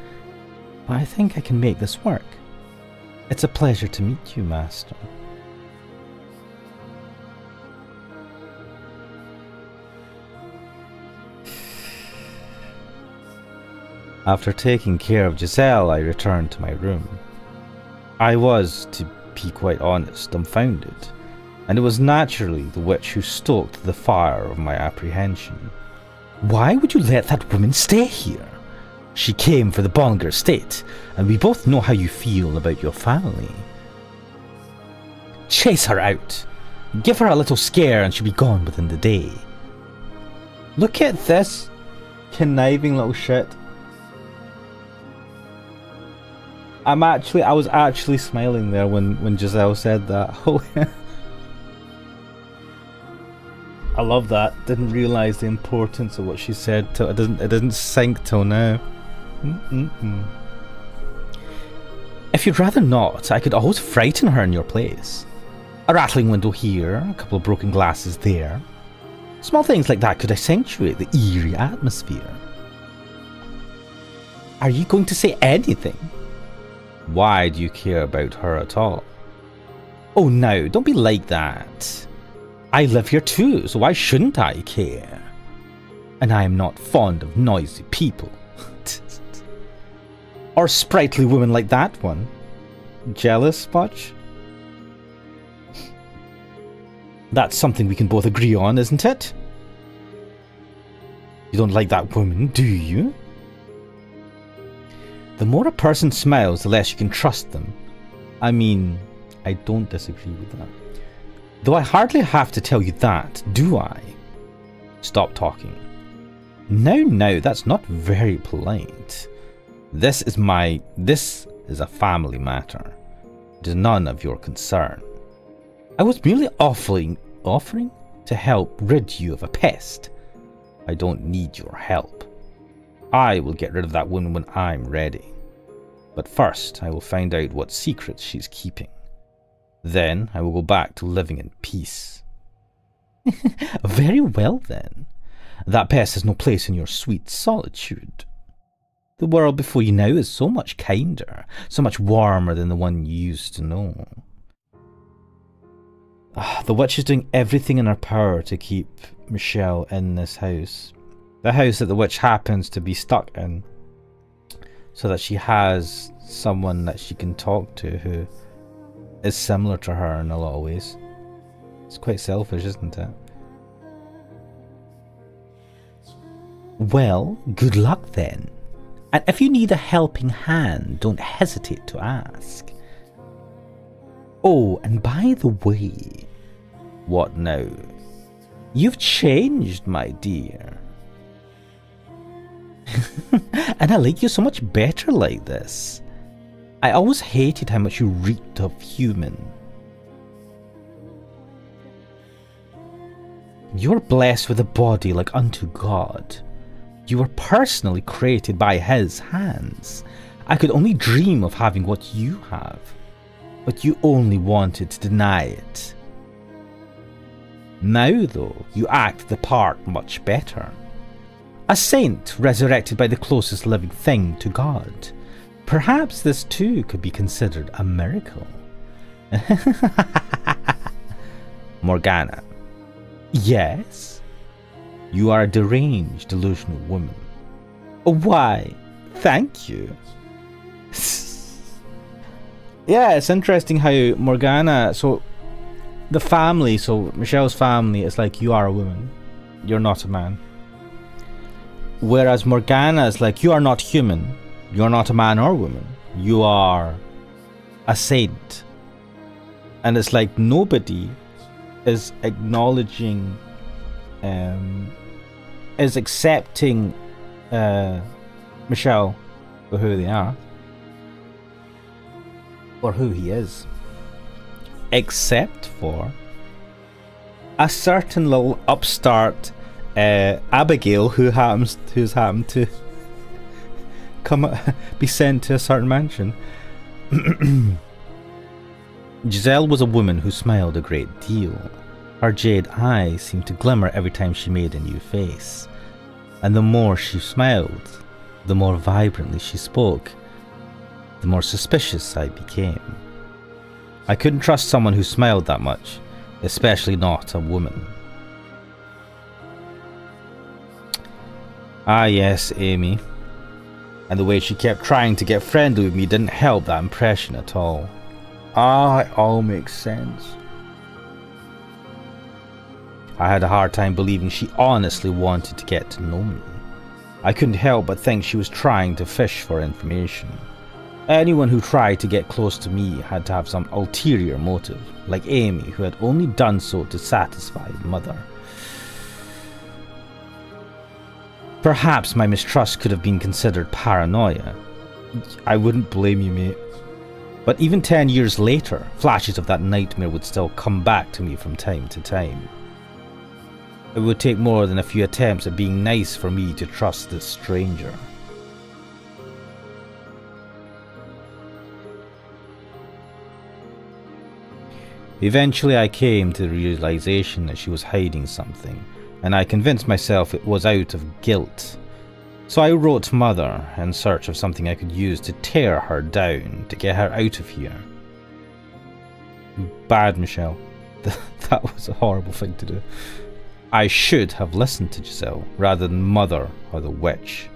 But I think I can make this work. It's a pleasure to meet you, Master. After taking care of Giselle, I returned to my room. I was, to be quite honest, dumbfounded, and it was naturally the witch who stoked the fire of my apprehension. Why would you let that woman stay here? She came for the Bollinger estate, and we both know how you feel about your family. Chase her out. Give her a little scare and she'll be gone within the day. Look at this conniving little shit. I was actually smiling there when Giselle said that. Oh, yeah. I love that. Didn't realise the importance of what she said till it didn't sink till now. If you'd rather not, I could always frighten her in your place. A rattling window here, a couple of broken glasses there. Small things like that could accentuate the eerie atmosphere. Are you going to say anything? Why do you care about her at all? Oh no, don't be like that. I live here too, so why shouldn't I care? And I am not fond of noisy people. Or sprightly women like that one. Jealous much? That's something we can both agree on, isn't it? You don't like that woman, do you? The more a person smiles, the less you can trust them. I mean, I don't disagree with that. Though I hardly have to tell you that, do I? Stop talking. No, that's not very polite. This is a family matter. It is none of your concern. I was merely offering offering to help rid you of a pest. I don't need your help. I will get rid of that woman when I'm ready. But first, I will find out what secrets she's keeping. Then I will go back to living in peace. Very well then. That pest has no place in your sweet solitude. The world before you now is so much kinder, so much warmer than the one you used to know. The witch is doing everything in her power to keep Michele in this house. The house that the witch happens to be stuck in. So that she has someone that she can talk to who is similar to her in a lot of ways. It's quite selfish, isn't it? Well, good luck then. And if you need a helping hand, don't hesitate to ask. Oh, and by the way... What now? You've changed, my dear. And I like you so much better like this. I always hated how much you reeked of human. You're blessed with a body like unto God. You were personally created by His hands. I could only dream of having what you have, but you only wanted to deny it. Now, though, you act the part much better. A saint resurrected by the closest living thing to God. Perhaps this too could be considered a miracle. Morgana. Yes? You are a deranged, delusional woman. Why, thank you. Yeah, it's interesting how Morgana, so the family, so Michele's family is like, you are a woman, you're not a man. Whereas Morgana is like, you are not human, you're not a man or woman, you are a saint. And it's like nobody is acknowledging, is accepting Michele for who they are, or who he is, except for a certain little upstart Abigail who's happened to be sent to a certain mansion. Giselle was a woman who smiled a great deal. Her jade eyes seemed to glimmer every time she made a new face, and the more she smiled, the more vibrantly she spoke, the more suspicious I became. I couldn't trust someone who smiled that much, especially not a woman. Ah yes, Amy. And the way she kept trying to get friendly with me didn't help that impression at all. Ah, it all makes sense. I had a hard time believing she honestly wanted to get to know me. I couldn't help but think she was trying to fish for information. Anyone who tried to get close to me had to have some ulterior motive, like Amy, who had only done so to satisfy Mother. Perhaps my mistrust could have been considered paranoia. I wouldn't blame you, mate. But even 10 years later, flashes of that nightmare would still come back to me from time to time. It would take more than a few attempts at being nice for me to trust this stranger. Eventually I came to the realization that she was hiding something, and I convinced myself it was out of guilt. So I wrote to Mother in search of something I could use to tear her down, to get her out of here. Bad, Michele. That was a horrible thing to do. I should have listened to Giselle rather than Mother or the witch.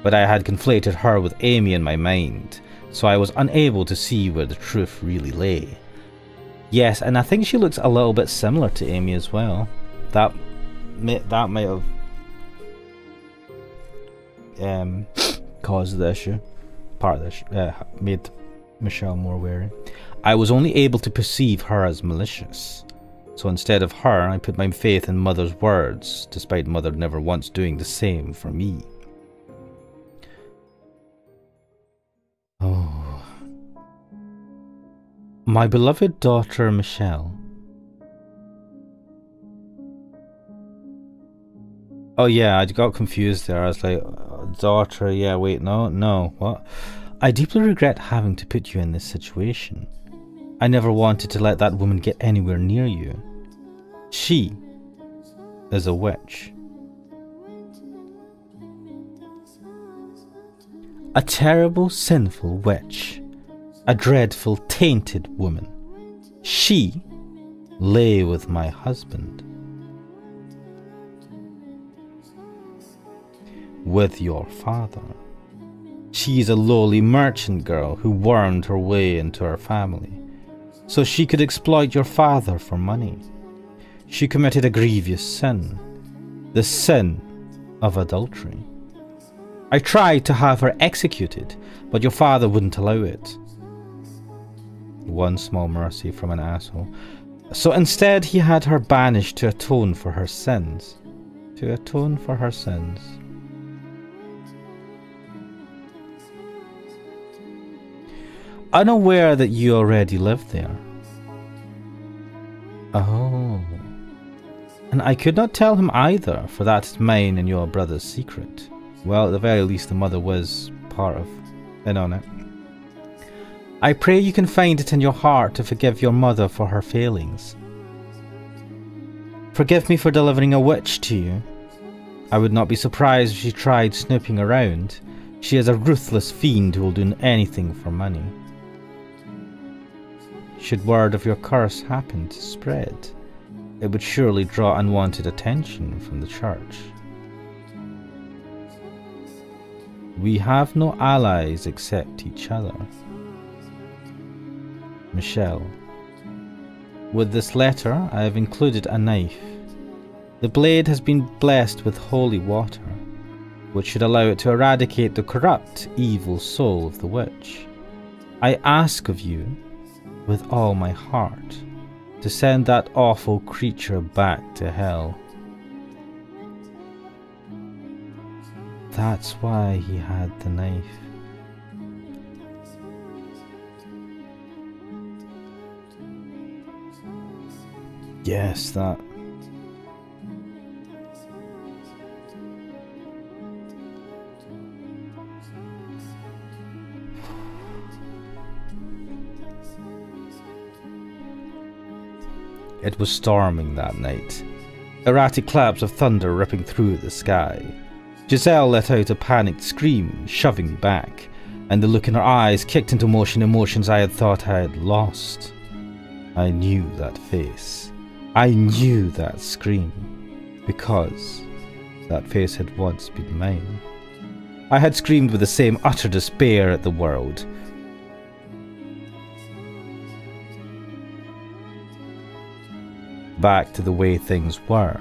But I had conflated her with Amy in my mind, so I was unable to see where the truth really lay. Yes, and I think she looks a little bit similar to Amy as well. That might have caused the issue. Part of the issue. Made Michele more wary. I was only able to perceive her as malicious. So instead of her, I put my faith in Mother's words, despite Mother never once doing the same for me. Oh. My beloved daughter Michele. Oh yeah, I got confused there. I was like, daughter, yeah, wait, no, what? I deeply regret having to put you in this situation. I never wanted to let that woman get anywhere near you. She is a witch. A terrible, sinful witch. A dreadful, tainted woman. She lay with my husband. With your father. She is a lowly merchant girl who wormed her way into our family, so she could exploit your father for money. She committed a grievous sin, the sin of adultery. I tried to have her executed, but your father wouldn't allow it. One small mercy from an asshole. So instead he had her banished to atone for her sins. To atone for her sins. Unaware that you already lived there. Oh. And I could not tell him either, for that is mine and your brother's secret. Well, at the very least the mother was part of in on it. I pray you can find it in your heart to forgive your mother for her failings. Forgive me for delivering a witch to you. I would not be surprised if she tried snooping around. She is a ruthless fiend who will do anything for money. Should word of your curse happen to spread, it would surely draw unwanted attention from the church. We have no allies except each other. Michele. With this letter, I have included a knife. The blade has been blessed with holy water, which should allow it to eradicate the corrupt, evil soul of the witch. I ask of you, with all my heart, to send that awful creature back to hell. That's why he had the knife. Yes, that. It was storming that night. Erratic claps of thunder ripping through the sky. Giselle let out a panicked scream, shoving me back, and the look in her eyes kicked into motion emotions I had thought I had lost. I knew that face. I knew that scream, because that face had once been mine. I had screamed with the same utter despair at the world. Back to the way things were.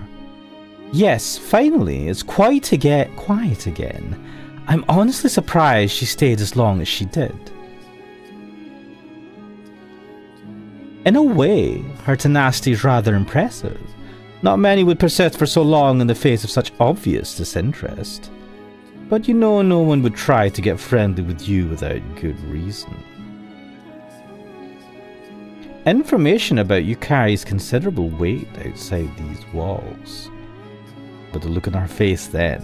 Yes, finally, it's quiet again. I'm honestly surprised she stayed as long as she did. In a way, her tenacity is rather impressive. Not many would persist for so long in the face of such obvious disinterest. But you know, no one would try to get friendly with you without good reason. Information about you carries considerable weight outside these walls. But the look on her face then,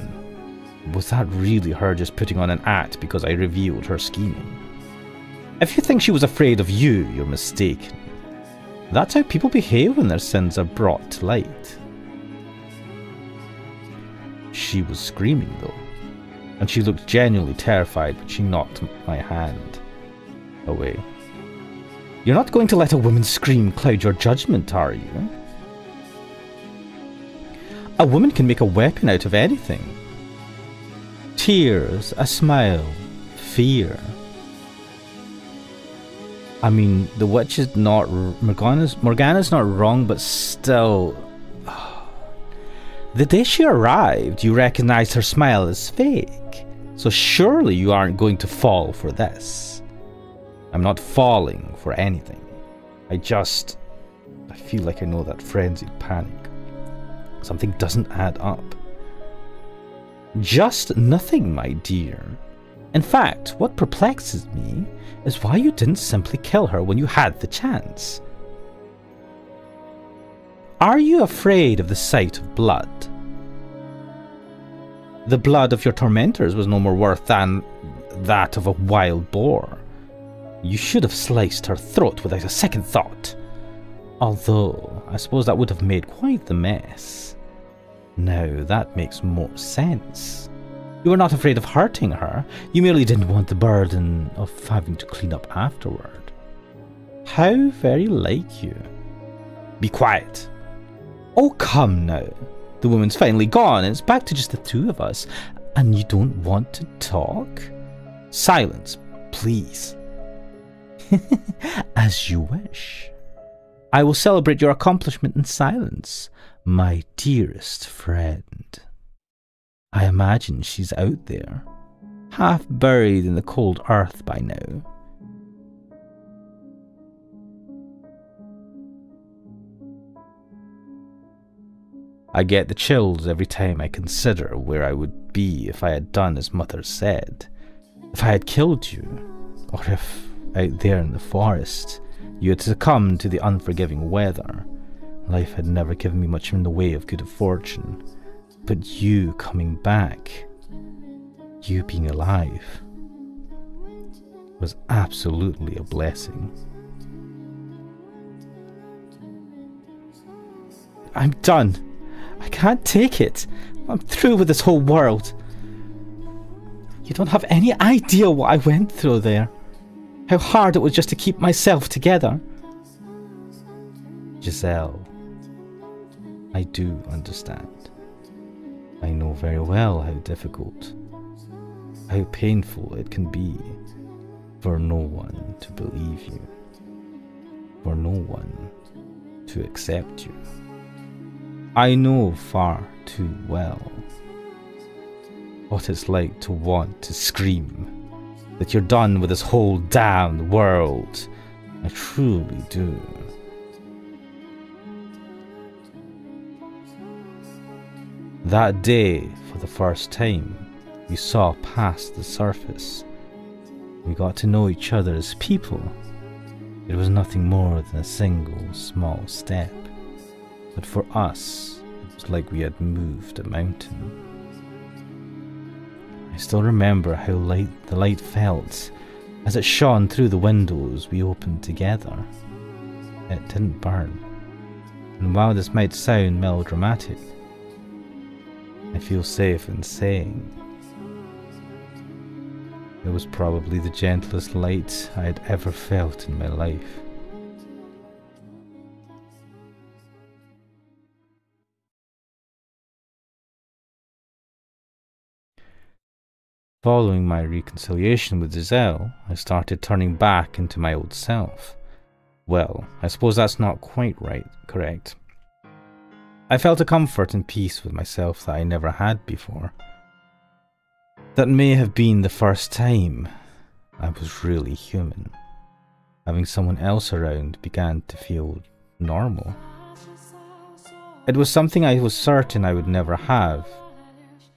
was that really her just putting on an act because I revealed her scheming? If you think she was afraid of you, you're mistaken. That's how people behave when their sins are brought to light. She was screaming though, and she looked genuinely terrified when she knocked my hand away. You're not going to let a woman scream cloud your judgment, are you? A woman can make a weapon out of anything. Tears, a smile, fear. I mean, the witch is not... Morgana's not wrong, but still... The day she arrived, you recognized her smile as fake. So surely you aren't going to fall for this. I'm not falling for anything. I feel like I know that frenzied panic. Something doesn't add up. Just nothing, my dear. In fact, what perplexes me is why you didn't simply kill her when you had the chance. Are you afraid of the sight of blood? The blood of your tormentors was no more worth than that of a wild boar. You should have sliced her throat without a second thought. Although, I suppose that would have made quite the mess. Now, that makes more sense. You were not afraid of hurting her. You merely didn't want the burden of having to clean up afterward. How very like you. Be quiet. Oh, come now. The woman's finally gone, and it's back to just the two of us. And you don't want to talk? Silence, please. As you wish. I will celebrate your accomplishment in silence, my dearest friend. I imagine she's out there, half buried in the cold earth by now. I get the chills every time I consider where I would be if I had done as Mother said. If I had killed you, or if, out there in the forest, you had succumbed to the unforgiving weather. Life had never given me much in the way of good fortune, but you coming back, you being alive, was absolutely a blessing. I'm done. I can't take it. I'm through with this whole world. You don't have any idea what I went through there. How hard it was just to keep myself together. Giselle, I do understand. I know very well how difficult, how painful it can be for no one to believe you, for no one to accept you. I know far too well what it's like to want to scream that you're done with this whole damned world. I truly do. That day, for the first time, we saw past the surface. We got to know each other as people. It was nothing more than a single small step. But for us, it was like we had moved a mountain. I still remember how light the light felt as it shone through the windows we opened together. It didn't burn. And while this might sound melodramatic, I feel safe in saying it was probably the gentlest light I had ever felt in my life. Following my reconciliation with Giselle, I started turning back into my old self. Well, I suppose that's not quite correct. I felt a comfort and peace with myself that I never had before. That may have been the first time I was really human. Having someone else around began to feel normal. It was something I was certain I would never have.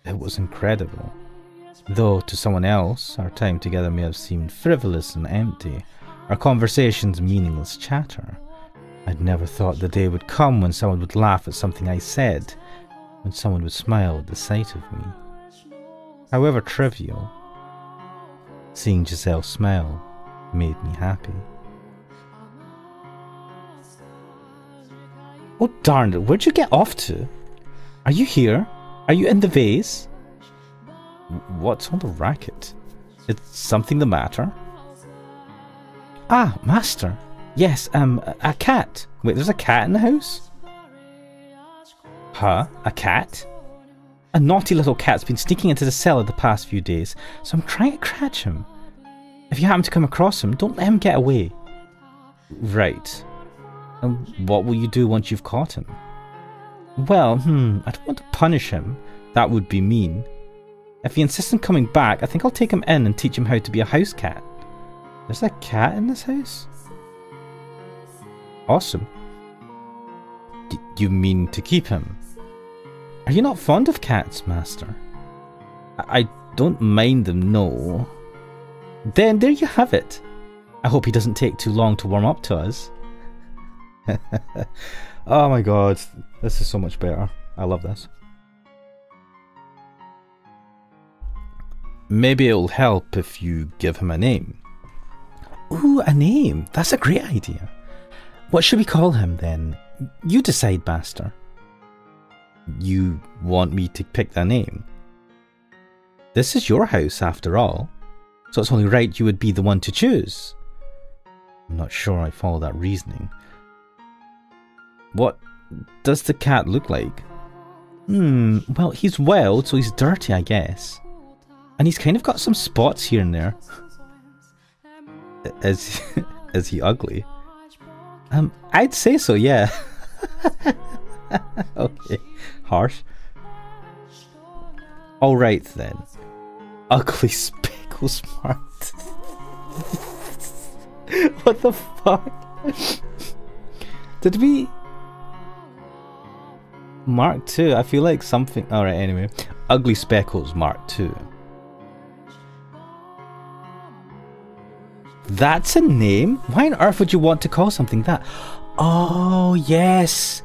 It was incredible. Though to someone else, our time together may have seemed frivolous and empty, our conversations meaningless chatter. I'd never thought the day would come when someone would laugh at something I said, when someone would smile at the sight of me. However trivial, seeing Giselle smile made me happy. Oh darn it, where'd you get off to? Are you here? Are you in the vase? What's on the racket? Is something the matter? Ah, master. Yes, a cat. Wait, there's a cat in the house? Huh? A cat? A naughty little cat's been sneaking into the cellar the past few days, so I'm trying to catch him. If you happen to come across him, don't let him get away. Right. And what will you do once you've caught him? Well, I don't want to punish him. That would be mean. If he insists on coming back, I think I'll take him in and teach him how to be a house cat. There's a cat in this house? Awesome. You mean to keep him? Are you not fond of cats, master? I don't mind them, no. Then there you have it. I hope he doesn't take too long to warm up to us. Oh my god, this is so much better. I love this. maybe it'll help if you give him a name. Ooh, a name. That's a great idea. What should we call him then? You decide, Master. You want me to pick the name? This is your house, after all, so it's only right you would be the one to choose. I'm not sure I follow that reasoning. What does the cat look like? Well, he's wild, so he's dirty, I guess. And he's kind of got some spots here and there. Is he ugly? I'd say so, yeah. Okay, harsh. Alright then. Ugly Speckle Smart. What the fuck? Did we... Mark 2? I feel like something... Alright, anyway. Ugly Speckles Mark 2. That's a name? Why on earth would you want to call something that? Oh, yes.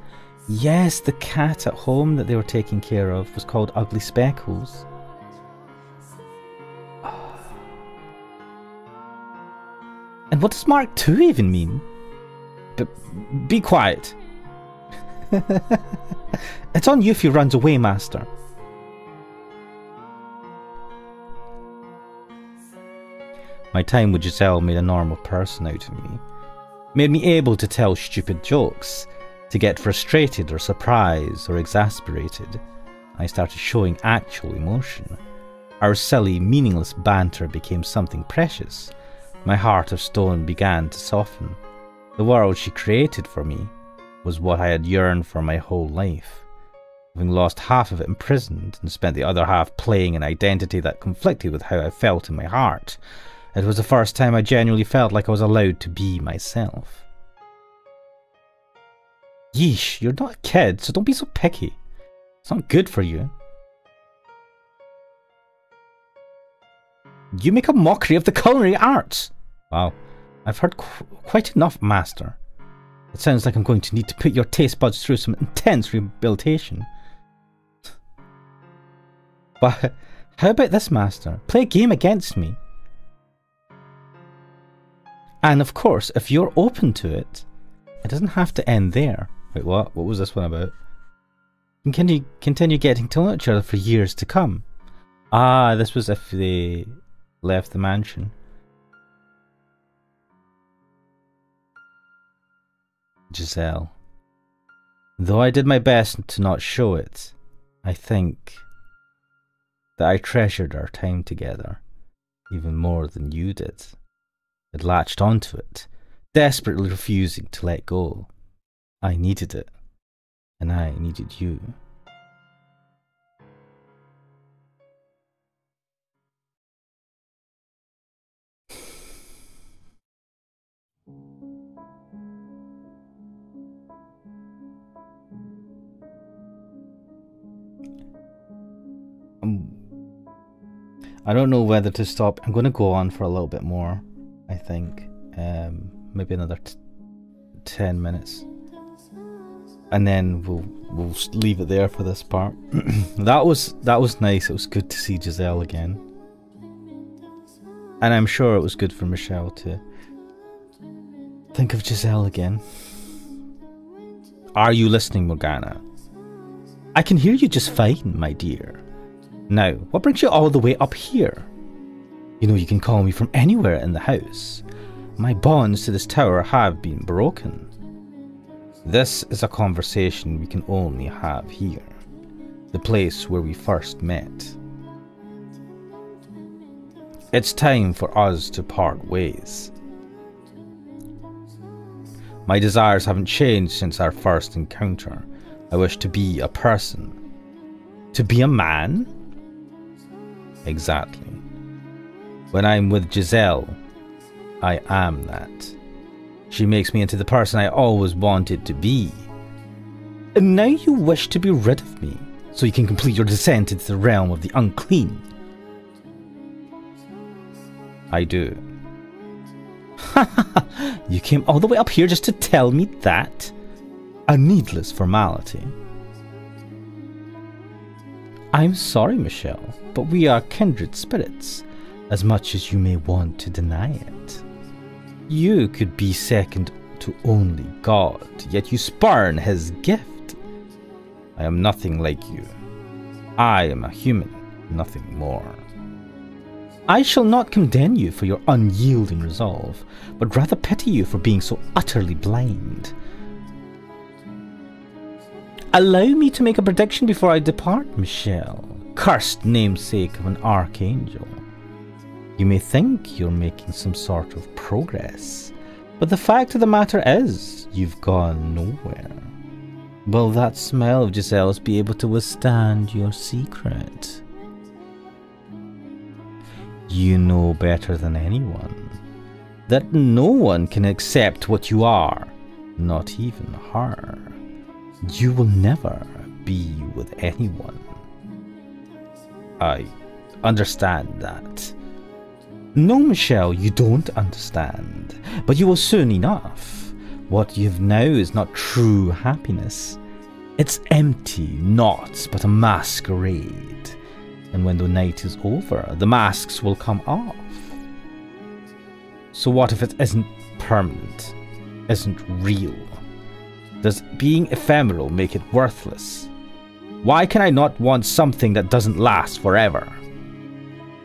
Yes, the cat at home that they were taking care of was called Ugly Speckles. And what does Mark 2 even mean? But be quiet. It's on you if he runs away, Master. My time with Giselle made a normal person out of me. Made me able to tell stupid jokes, to get frustrated or surprised or exasperated. I started showing actual emotion. Our silly, meaningless banter became something precious. My heart of stone began to soften. The world she created for me was what I had yearned for my whole life. Having lost half of it imprisoned and spent the other half playing an identity that conflicted with how I felt in my heart, it was the first time I genuinely felt like I was allowed to be myself. Yeesh, you're not a kid, so don't be so picky. It's not good for you. You make a mockery of the culinary arts. Wow, I've heard quite enough, Master. It sounds like I'm going to need to put your taste buds through some intense rehabilitation. But how about this, Master? Play a game against me. And of course, if you're open to it, it doesn't have to end there. Wait, what? What was this one about? And can you continue getting to know each other for years to come? Ah, this was if they left the mansion. Giselle. Though I did my best to not show it, I think that I treasured our time together even more than you did. I'd latched onto it, desperately refusing to let go. I needed it, and I needed you. I don't know whether to stop. I'm going to go on for a little bit more, I think. Maybe another 10 minutes. And then we'll leave it there for this part. That was nice. It was good to see Giselle again. And I'm sure it was good for Michele to think of Giselle again. Are you listening, Morgana? I can hear you just fine, my dear. Now, what brings you all the way up here? You know you can call me from anywhere in the house. My bonds to this tower have been broken. This is a conversation we can only have here. The place where we first met. It's time for us to part ways. My desires haven't changed since our first encounter. I wish to be a person. To be a man? Exactly. When I'm with Giselle, I am that. She makes me into the person I always wanted to be. And now you wish to be rid of me, so you can complete your descent into the realm of the unclean. I do. You came all the way up here just to tell me that? A needless formality. I'm sorry, Michele, but we are kindred spirits, as much as you may want to deny it. You could be second to only God, yet you spurn his gift. I am nothing like you. I am a human, nothing more. I shall not condemn you for your unyielding resolve, but rather pity you for being so utterly blind. Allow me to make a prediction before I depart, Michele, cursed namesake of an archangel. You may think you're making some sort of progress, but the fact of the matter is, you've gone nowhere. Will that smile of Giselle's be able to withstand your secret? You know better than anyone that no one can accept what you are, not even her. You will never be with anyone. I understand that. No, Michele, you don't understand, but you will soon enough. What you have now is not true happiness. It's empty, naught but a masquerade. And when the night is over, the masks will come off. So what if it isn't permanent, isn't real? Does being ephemeral make it worthless? Why can I not want something that doesn't last forever?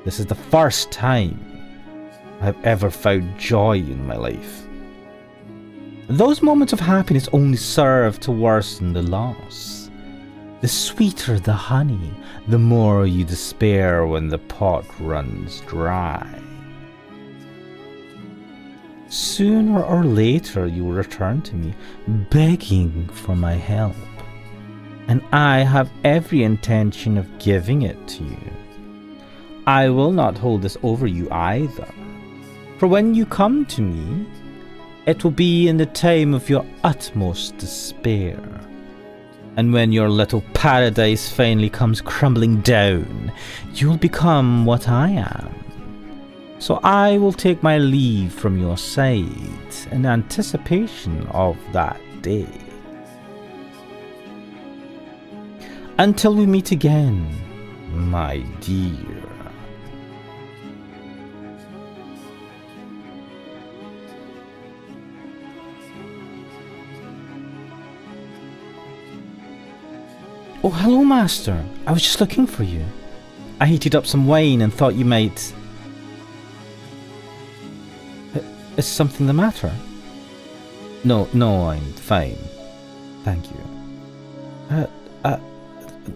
This is the first time I've ever found joy in my life. Those moments of happiness only serve to worsen the loss. The sweeter the honey, the more you despair when the pot runs dry. Sooner or later you will return to me, begging for my help, and I have every intention of giving it to you. I will not hold this over you either, for when you come to me, it will be in the time of your utmost despair. And when your little paradise finally comes crumbling down, you will become what I am. So I will take my leave from your side in anticipation of that day. Until we meet again, my dear. Oh, hello, Master. I was just looking for you. I heated up some wine and thought you might... Is something the matter? No, I'm fine. Thank you.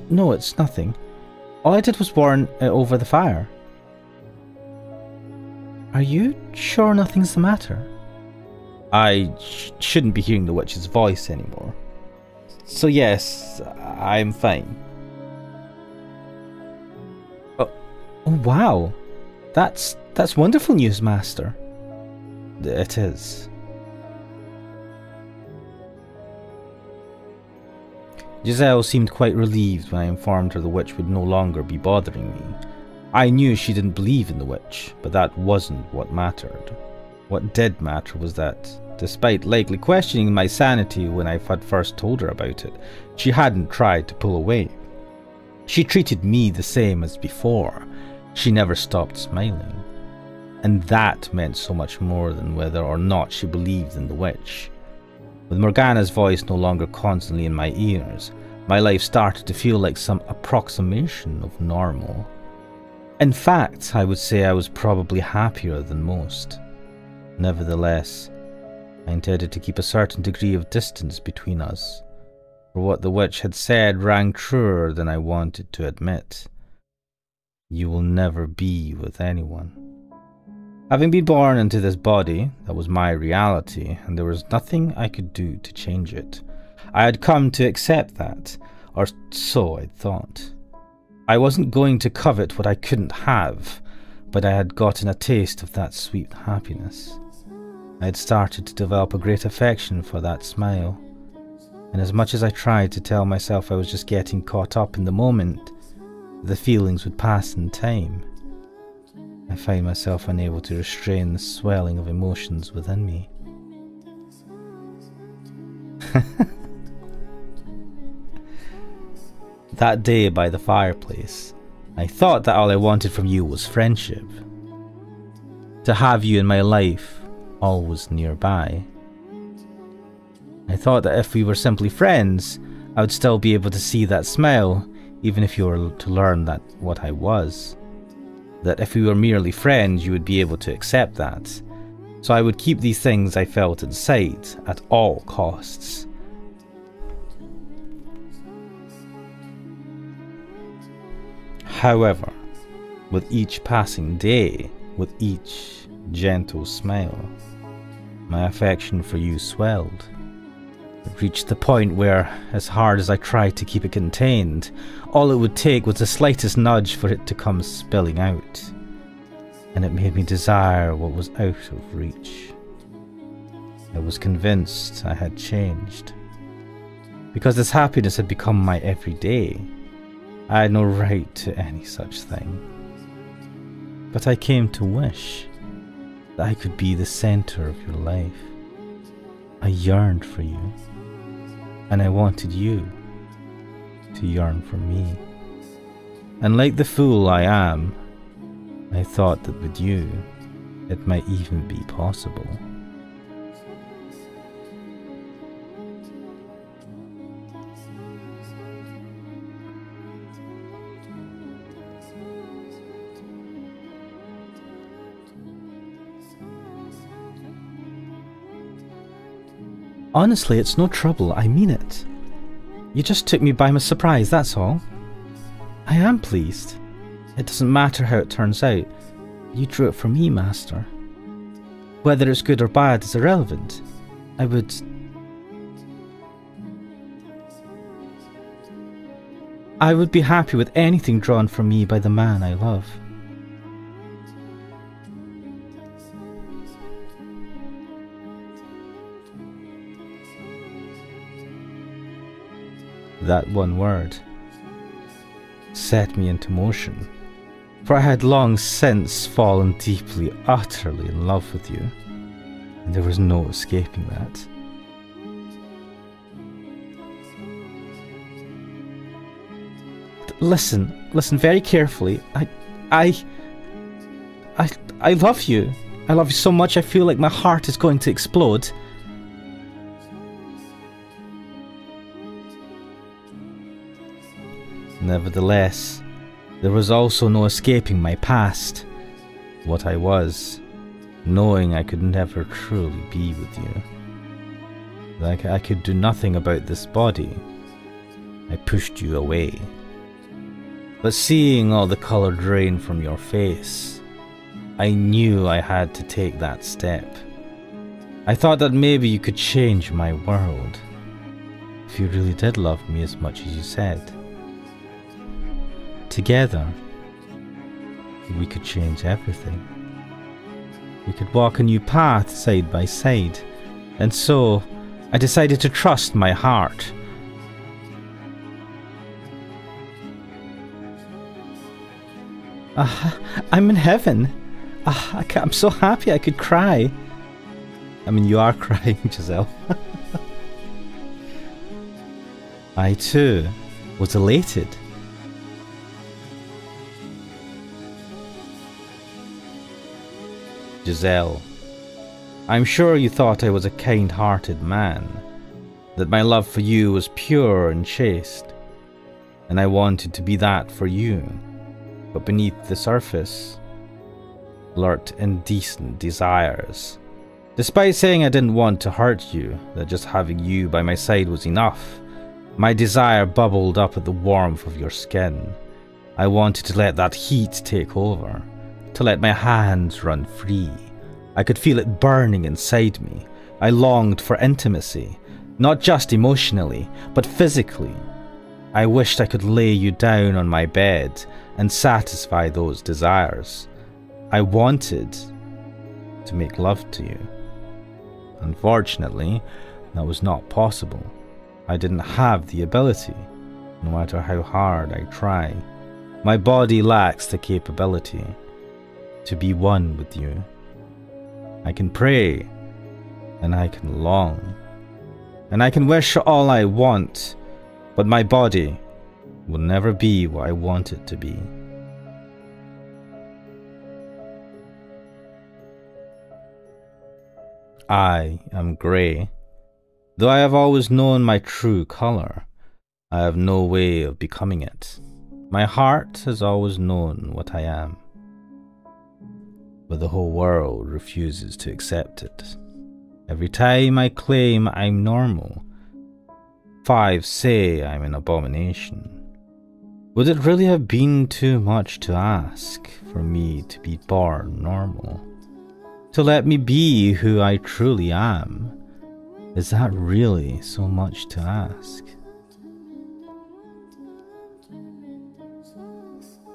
No, it's nothing. All I did was warn over the fire. Are you sure nothing's the matter? I shouldn't be hearing the witch's voice anymore. So yes, I'm fine. Oh wow. That's wonderful news, Master. It is. Giselle seemed quite relieved when I informed her the witch would no longer be bothering me. I knew she didn't believe in the witch, but that wasn't what mattered. What did matter was that, despite likely questioning my sanity when I had first told her about it, she hadn't tried to pull away. She treated me the same as before. She never stopped smiling. And that meant so much more than whether or not she believed in the witch. With Morgana's voice no longer constantly in my ears, my life started to feel like some approximation of normal. In fact, I would say I was probably happier than most. Nevertheless, I intended to keep a certain degree of distance between us, for what the witch had said rang truer than I wanted to admit. You will never be with anyone. Having been born into this body, that was my reality, and there was nothing I could do to change it. I had come to accept that, or so I thought. I wasn't going to covet what I couldn't have, but I had gotten a taste of that sweet happiness. I had started to develop a great affection for that smile, and as much as I tried to tell myself I was just getting caught up in the moment, the feelings would pass in time, I find myself unable to restrain the swelling of emotions within me. That day by the fireplace, I thought that all I wanted from you was friendship. To have you in my life, always nearby. I thought that if we were simply friends, I would still be able to see that smile, even if you were to learn that what I was. That if we were merely friends, you would be able to accept that. So I would keep these things I felt inside at all costs. However, with each passing day, with each gentle smile, my affection for you swelled. It reached the point where, as hard as I tried to keep it contained, all it would take was the slightest nudge for it to come spilling out. And it made me desire what was out of reach. I was convinced I had changed. Because this happiness had become my everyday, I had no right to any such thing. But I came to wish that I could be the center of your life. I yearned for you, and I wanted you to yearn for me. And like the fool I am, I thought that with you, it might even be possible. Honestly, it's no trouble, I mean it. You just took me by surprise, that's all. I am pleased. It doesn't matter how it turns out. You drew it for me, Master. Whether it's good or bad is irrelevant. I would be happy with anything drawn for me by the man I love. That one word set me into motion, for I had long since fallen deeply, utterly in love with you, and there was no escaping that. Listen very carefully. I love you. I love you so much I feel like my heart is going to explode. Nevertheless, there was also no escaping my past, what I was, knowing I could never truly be with you. Like I could do nothing about this body. I pushed you away. But seeing all the colour drain from your face, I knew I had to take that step. I thought that maybe you could change my world, if you really did love me as much as you said. Together, we could change everything. We could walk a new path side by side, and so I decided to trust my heart. I'm in heaven. I'm so happy I could cry. I mean, you are crying, Giselle. I too was elated. Giselle, I'm sure you thought I was a kind-hearted man, that my love for you was pure and chaste, and I wanted to be that for you, but beneath the surface lurked indecent desires. Despite saying I didn't want to hurt you, that just having you by my side was enough, my desire bubbled up at the warmth of your skin. I wanted to let that heat take over, to let my hands run free. I could feel it burning inside me. I longed for intimacy, not just emotionally, but physically. I wished I could lay you down on my bed and satisfy those desires. I wanted to make love to you. Unfortunately, that was not possible. I didn't have the ability, no matter how hard I try. My body lacks the capability to be one with you. I can pray, and I can long, and I can wish all I want, but my body will never be what I want it to be. I am grey. Though I have always known my true colour, I have no way of becoming it. My heart has always known what I am, but the whole world refuses to accept it. Every time I claim I'm normal, 5 say I'm an abomination. Would it really have been too much to ask for me to be born normal? To let me be who I truly am? Is that really so much to ask?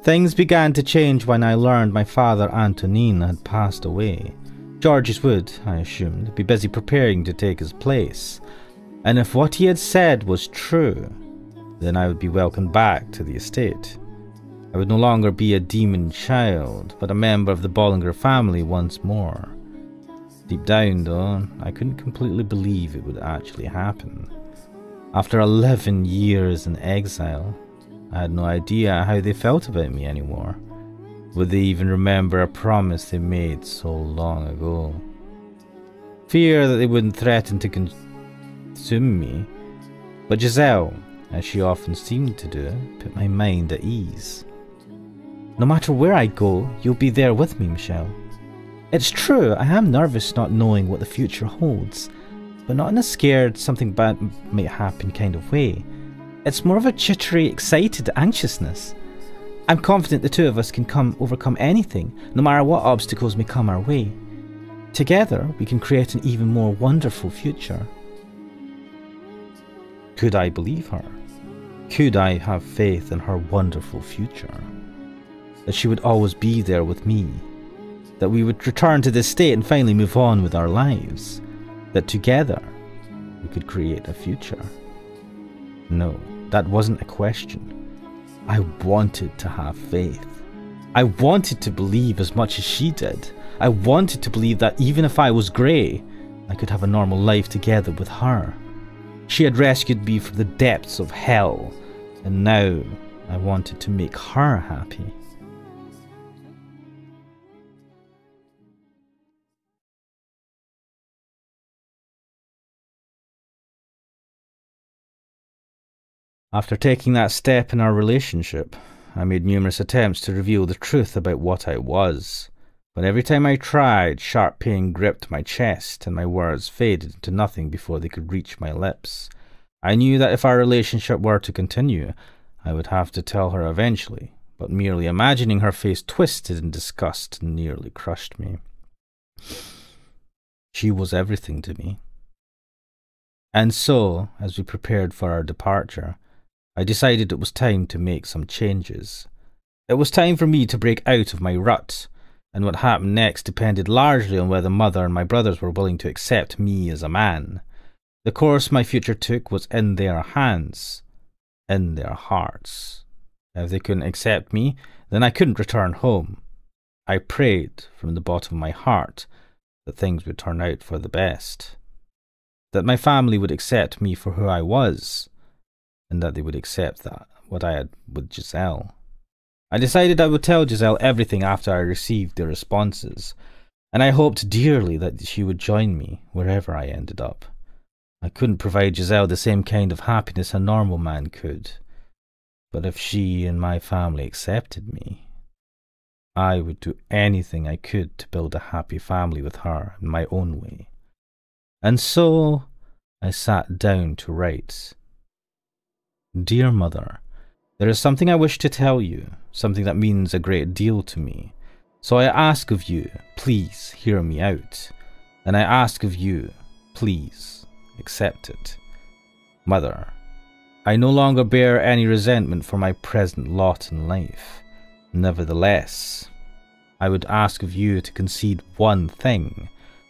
Things began to change when I learned my father Antonin had passed away. Georges would, I assumed, be busy preparing to take his place, and if what he had said was true, then I would be welcomed back to the estate. I would no longer be a demon child, but a member of the Bollinger family once more. Deep down, though, I couldn't completely believe it would actually happen. After 11 years in exile, I had no idea how they felt about me anymore. Would they even remember a promise they made so long ago? Fear that they wouldn't threaten to consume me, but Giselle, as she often seemed to do, put my mind at ease. No matter where I go, you'll be there with me, Michele. It's true, I am nervous not knowing what the future holds, but not in a scared, something bad might happen kind of way. It's more of a jittery, excited anxiousness. I'm confident the two of us can overcome anything, no matter what obstacles may come our way. Together, we can create an even more wonderful future. Could I believe her? Could I have faith in her wonderful future? That she would always be there with me? That we would return to this state and finally move on with our lives? That together, we could create a future? No, that wasn't a question. I wanted to have faith. I wanted to believe as much as she did. I wanted to believe that even if I was grey, I could have a normal life together with her. She had rescued me from the depths of hell, and now I wanted to make her happy. After taking that step in our relationship, I made numerous attempts to reveal the truth about what I was. But every time I tried, sharp pain gripped my chest and my words faded into nothing before they could reach my lips. I knew that if our relationship were to continue, I would have to tell her eventually, but merely imagining her face twisted in disgust nearly crushed me. She was everything to me. And so, as we prepared for our departure, I decided it was time to make some changes. It was time for me to break out of my rut, and what happened next depended largely on whether Mother and my brothers were willing to accept me as a man. The course my future took was in their hands, in their hearts. If they couldn't accept me, then I couldn't return home. I prayed from the bottom of my heart that things would turn out for the best, that my family would accept me for who I was, and that they would accept that what I had with Giselle. I decided I would tell Giselle everything after I received their responses, and I hoped dearly that she would join me wherever I ended up. I couldn't provide Giselle the same kind of happiness a normal man could, but if she and my family accepted me, I would do anything I could to build a happy family with her in my own way. And so I sat down to write. Dear Mother, there is something I wish to tell you, something that means a great deal to me. So I ask of you, please hear me out. And I ask of you, please accept it. Mother, I no longer bear any resentment for my present lot in life. Nevertheless, I would ask of you to concede one thing,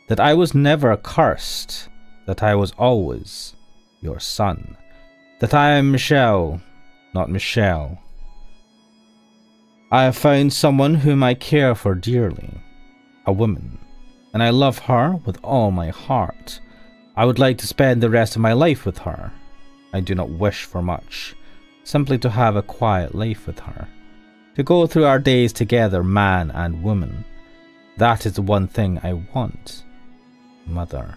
that I was never cursed, that I was always your son, that I am Michele, not Michele. I have found someone whom I care for dearly, a woman, and I love her with all my heart. I would like to spend the rest of my life with her. I do not wish for much. simply to have a quiet life with her, to go through our days together, man and woman. That is the one thing I want. Mother,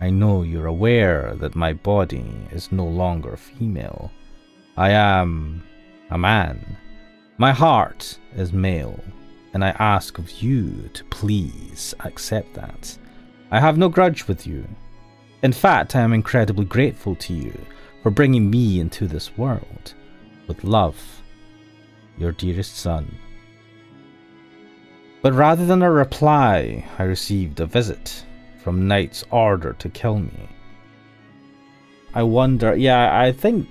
I know you're aware that my body is no longer female. I am a man. My heart is male, and I ask of you to please accept that. I have no grudge with you. In fact, I am incredibly grateful to you for bringing me into this world. With love, your dearest son. But rather than a reply, I received a visit from Knight's order to kill me. I wonder, yeah, I think,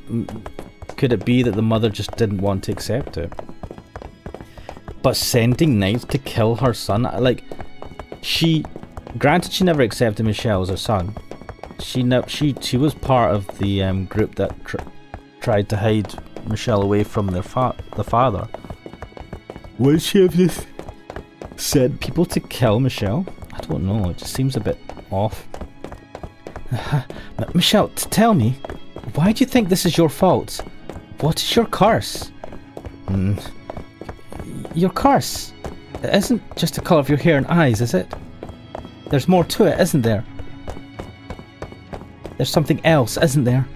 could it be that the mother just didn't want to accept it? But sending Knight to kill her son, like, granted she never accepted Michele as her son. She was part of the group that tried to hide Michele away from the father. Would she have just sent people to kill Michele? I don't know, it just seems a bit off. Michele, tell me, why do you think this is your fault? What is your curse? Your curse? It isn't just the colour of your hair and eyes, is it? There's more to it, isn't there? There's something else, isn't there?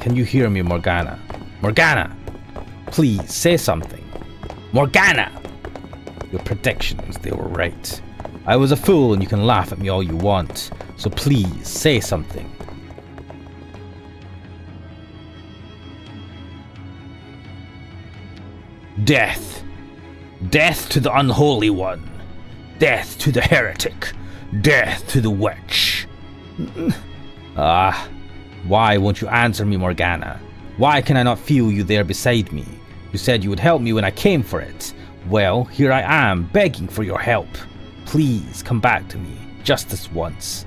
Can you hear me, Morgana? Morgana! Please, say something. Morgana! Your predictions, they were right. I was a fool and you can laugh at me all you want. So please, say something. Death. Death to the unholy one. Death to the heretic. Death to the witch. Why won't you answer me, Morgana? Why can I not feel you there beside me? You said you would help me when I came for it. Well, here I am, begging for your help. Please, come back to me, just this once.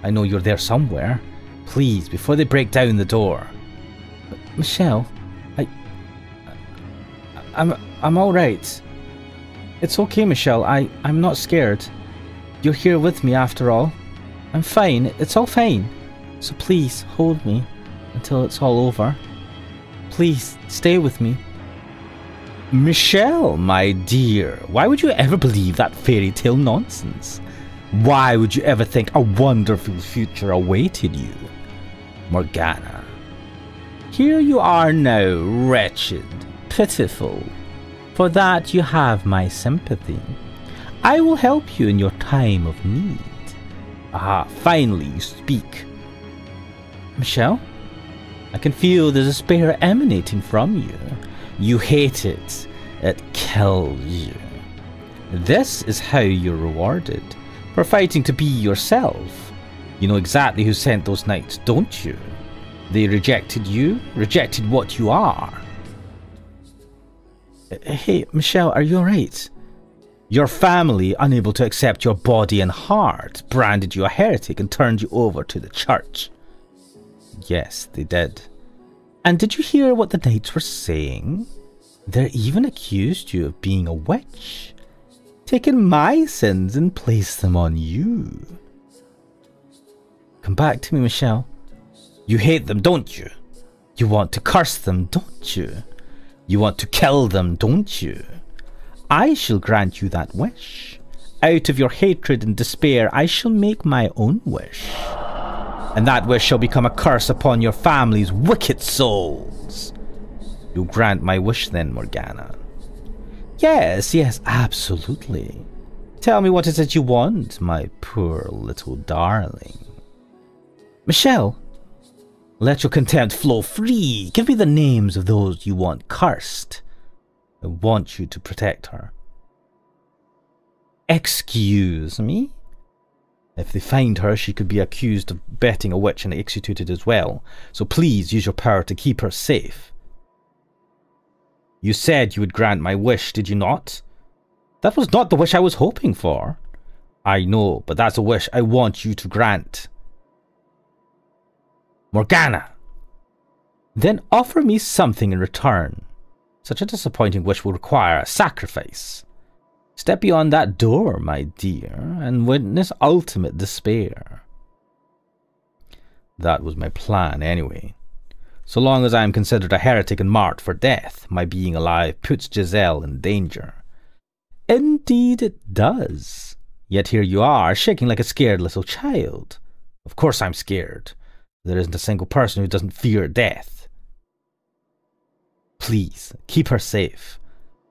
I know you're there somewhere. Please, before they break down the door. Michele, I'm alright. It's okay, Michele, I'm not scared. You're here with me after all. I'm fine, it's all fine. So please, hold me until it's all over. Please, stay with me. Michele, my dear, why would you ever believe that fairy tale nonsense? Why would you ever think a wonderful future awaited you? Morgana, here you are now, wretched, pitiful. For that you have my sympathy. I will help you in your time of need. Ah, finally you speak. Michele, I can feel the despair emanating from you. You hate it. It kills you. This is how you're rewarded. For fighting to be yourself. You know exactly who sent those knights, don't you? They rejected you, rejected what you are. Hey, Michele, are you alright? Your family, unable to accept your body and heart, branded you a heretic and turned you over to the church. Yes, they did. And did you hear what the knights were saying? They even accused you of being a witch, taking my sins and placed them on you. Come back to me, Michele. You hate them, don't you? You want to curse them, don't you? You want to kill them, don't you? I shall grant you that wish. Out of your hatred and despair, I shall make my own wish. And that wish shall become a curse upon your family's wicked souls. You'll grant my wish then, Morgana. Yes, absolutely. Tell me what is it you want, my poor little darling. Michele, let your contempt flow free. Give me the names of those you want cursed. I want you to protect her. Excuse me? If they find her, she could be accused of betting a witch and executed as well. So please use your power to keep her safe. You said you would grant my wish, did you not? That was not the wish I was hoping for. I know, but that's a wish I want you to grant. Morgana! Then offer me something in return. Such a disappointing wish will require a sacrifice. Step beyond that door, my dear, and witness ultimate despair. That was my plan, anyway. So long as I am considered a heretic and marked for death, my being alive puts Giselle in danger. Indeed it does. Yet here you are, shaking like a scared little child. Of course I'm scared. There isn't a single person who doesn't fear death. Please, keep her safe.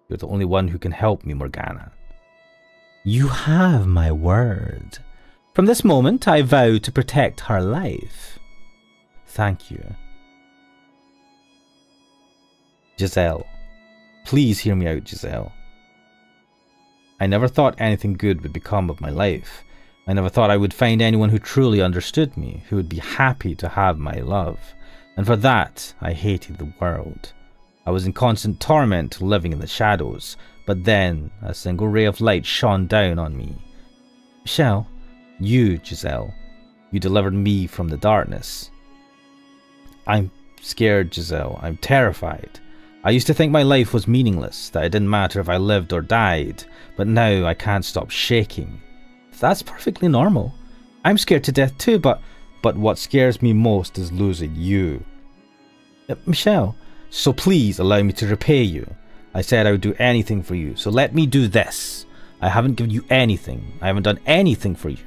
You're the only one who can help me, Morgana. You have my word. From this moment, I vow to protect her life. Thank you. Giselle. Please hear me out, Giselle. I never thought anything good would become of my life. I never thought I would find anyone who truly understood me, who would be happy to have my love. And for that, I hated the world. I was in constant torment, living in the shadows. But then, a single ray of light shone down on me. Michele, you, Giselle, you delivered me from the darkness. I'm scared, Giselle. I'm terrified. I used to think my life was meaningless, that it didn't matter if I lived or died, but now I can't stop shaking. That's perfectly normal. I'm scared to death too, but what scares me most is losing you. Michele, so please allow me to repay you. I said I would do anything for you, so let me do this. I haven't given you anything. I haven't done anything for you.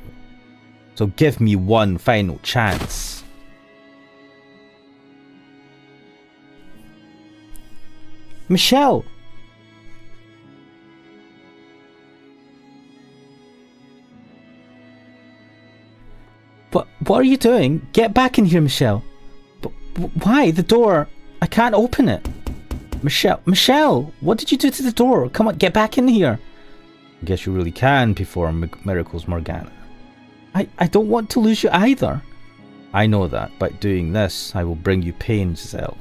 So give me one final chance. Michele! What are you doing? Get back in here, Michele. But why? The door. I can't open it. Michele, what did you do to the door? Come on, get back in here. I guess you really can perform miracles, Morgana. I don't want to lose you either. I know that. By doing this, I will bring you pain, Giselle.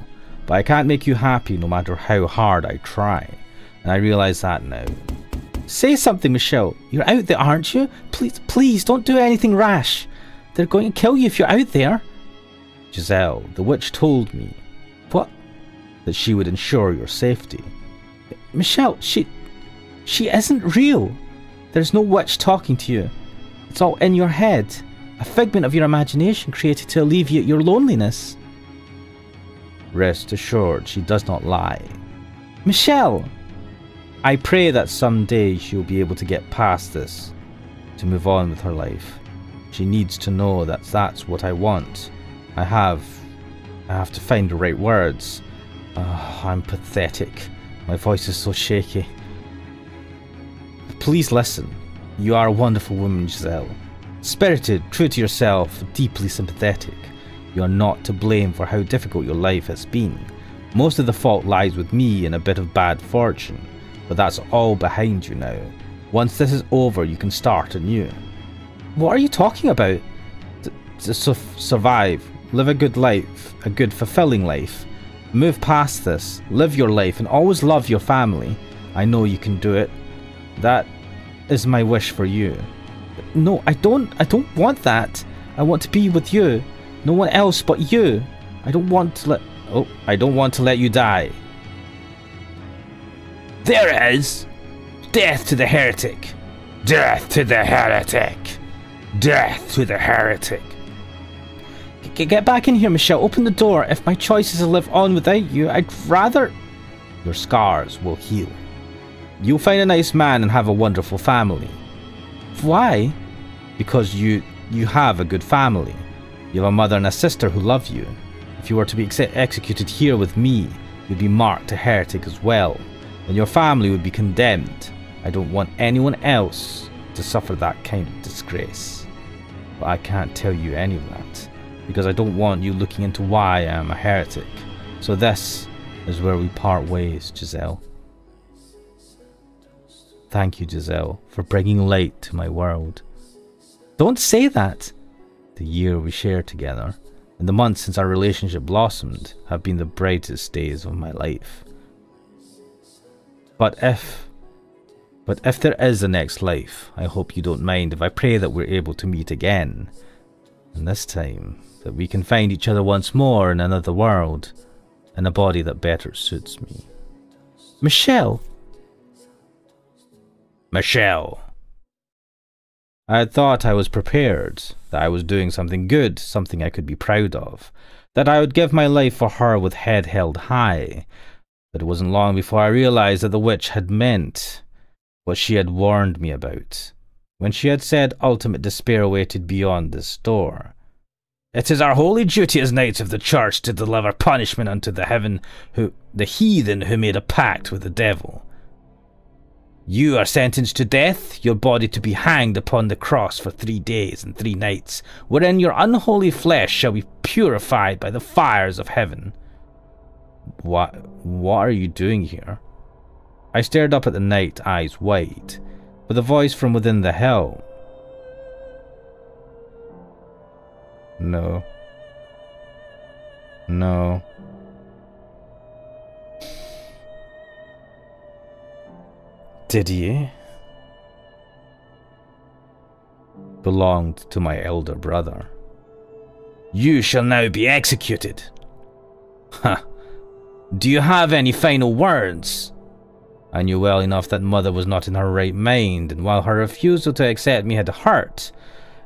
But I can't make you happy no matter how hard I try. And I realize that now. Say something, Michele. You're out there, aren't you? Please, don't do anything rash. They're going to kill you if you're out there. Giselle, the witch told me. What? That she would ensure your safety. Michele, she isn't real. There's no witch talking to you. It's all in your head. A figment of your imagination created to alleviate your loneliness. Rest assured, she does not lie. Michele! I pray that someday she'll be able to get past this, to move on with her life. She needs to know that that's what I want. I have to find the right words. I'm pathetic. My voice is so shaky. Please listen. You are a wonderful woman, Giselle. Spirited, true to yourself, deeply sympathetic. You are not to blame for how difficult your life has been. Most of the fault lies with me and a bit of bad fortune, but that's all behind you now. Once this is over, you can start anew. What are you talking about? To survive, live a good life, a good fulfilling life. Move past this, live your life and always love your family. I know you can do it. That is my wish for you. No, I don't want that. I want to be with you. No one else but you. I don't want to let you die. There it is. Death to the heretic. Death to the heretic. Death to the heretic. Get back in here, Michele. Open the door. If my choice is to live on without you, I'd rather... Your scars will heal. You'll find a nice man and have a wonderful family. Why? Because you have a good family. You have a mother and a sister who love you. If you were to be executed here with me, you'd be marked a heretic as well. And your family would be condemned. I don't want anyone else to suffer that kind of disgrace. But I can't tell you any of that, because I don't want you looking into why I am a heretic. So this is where we part ways, Giselle. Thank you, Giselle, for bringing light to my world. Don't say that. The year we shared together, and the months since our relationship blossomed, have been the brightest days of my life. But if there is a next life, I hope you don't mind if I pray that we're able to meet again. And this time, that we can find each other once more in another world, in a body that better suits me. Michele! Michele! I had thought I was prepared, that I was doing something good, something I could be proud of, That I would give my life for her with head held high. But it wasn't long before I realized that the witch had meant what she had warned me about, when she had said ultimate despair awaited beyond this door. It is our holy duty as knights of the church to deliver punishment unto the heathen who made a pact with the devil. You are sentenced to death, your body to be hanged upon the cross for 3 days and 3 nights, wherein your unholy flesh shall be purified by the fires of heaven. What are you doing here? I stared up at the knight, eyes wide, with a voice from within the hell. No. No. Did he? Belonged to my elder brother. You shall now be executed. Huh. Do you have any final words? I knew well enough that Mother was not in her right mind, and while her refusal to accept me had hurt,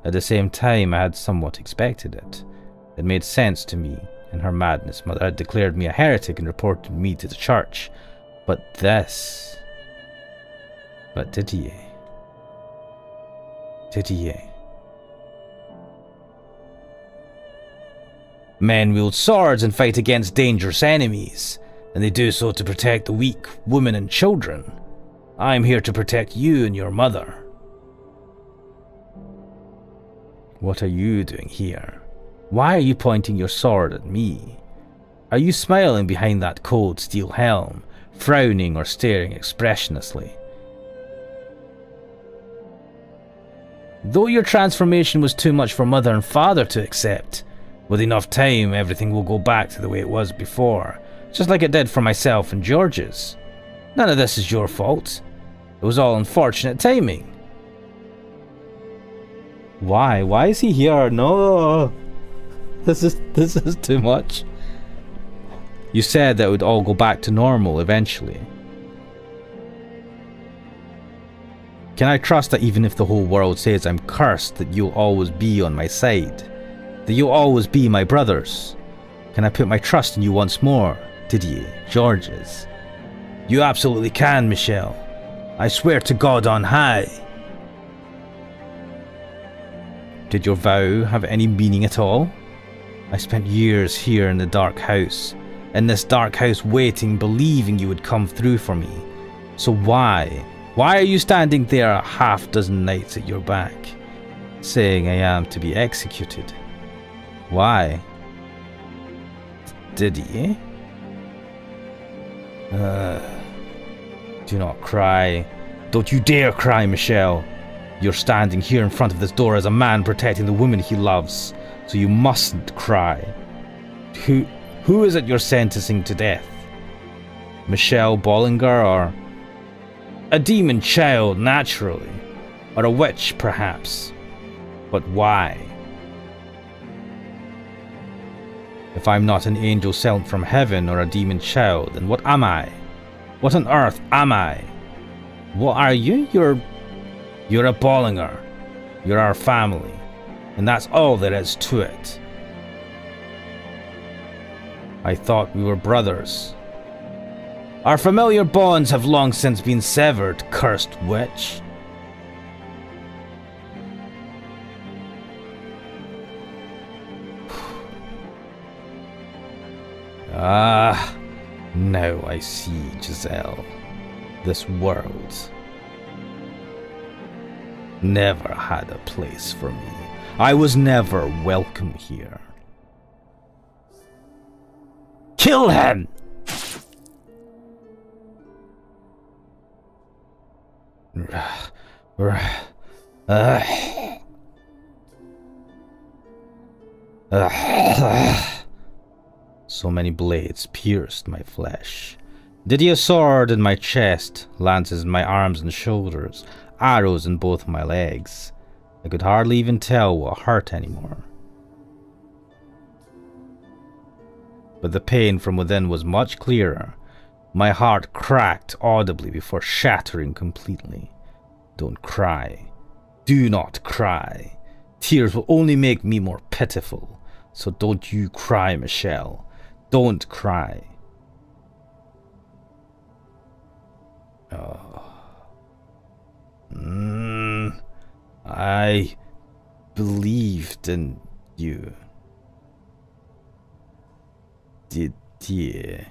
at the same time I had somewhat expected it. It made sense to me. In her madness, Mother had declared me a heretic and reported me to the church. But this... But did he? Did he? Men wield swords and fight against dangerous enemies, and they do so to protect the weak, women and children. I am here to protect you and your mother. What are you doing here? Why are you pointing your sword at me? Are you smiling behind that cold steel helm, frowning or staring expressionlessly? Though your transformation was too much for Mother and Father to accept, with enough time everything will go back to the way it was before, just like it did for myself and George's. None of this is your fault. It was all unfortunate timing. Why? Why is he here? No! This is too much. You said that it would all go back to normal eventually. Can I trust that even if the whole world says I'm cursed, that you'll always be on my side? That you'll always be my brothers? Can I put my trust in you once more? Didier, Georges? You absolutely can, Michele. I swear to God on high. Did your vow have any meaning at all? I spent years here in the dark house, in this dark house waiting, believing you would come through for me. So why? Why are you standing there a half-dozen nights at your back, saying I am to be executed? Why? Did he? Do not cry. Don't you dare cry, Michele. You're standing here in front of this door as a man protecting the woman he loves, so you mustn't cry. Who is it you're sentencing to death? Michele Bollinger, or a demon child, naturally, or a witch, perhaps? But why? If I'm not an angel sent from heaven or a demon child, then what am I? What on earth am I? What are you? You're a Bollinger. You're our family. And that's all there is to it. I thought we were brothers. Our familiar bonds have long since been severed, cursed witch. Ah, now I see, Giselle. This world never had a place for me. I was never welcome here. Kill him! So many blades pierced my flesh. Didier's sword in my chest, lances in my arms and shoulders, arrows in both my legs. I could hardly even tell what hurt anymore. But the pain from within was much clearer. My heart cracked audibly before shattering completely. Don't cry. Do not cry. Tears will only make me more pitiful. So don't you cry, Michele. Don't cry. Oh. I believed in you. Did you?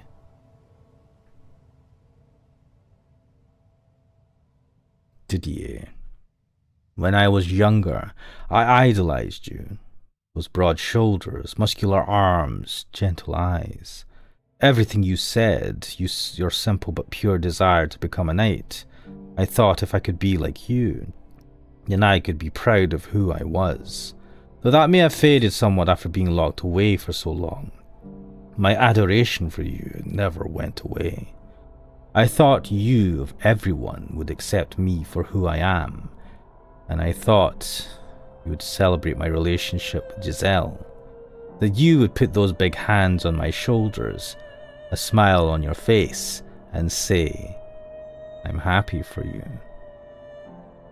Did you? When I was younger, I idolized you. Those broad shoulders, muscular arms, gentle eyes. Everything you said, your simple but pure desire to become a knight. I thought if I could be like you, then I could be proud of who I was. Though that may have faded somewhat after being locked away for so long. My adoration for you never went away. I thought you, of everyone, would accept me for who I am. And I thought you would celebrate my relationship with Giselle. That you would put those big hands on my shoulders, a smile on your face, and say, I'm happy for you.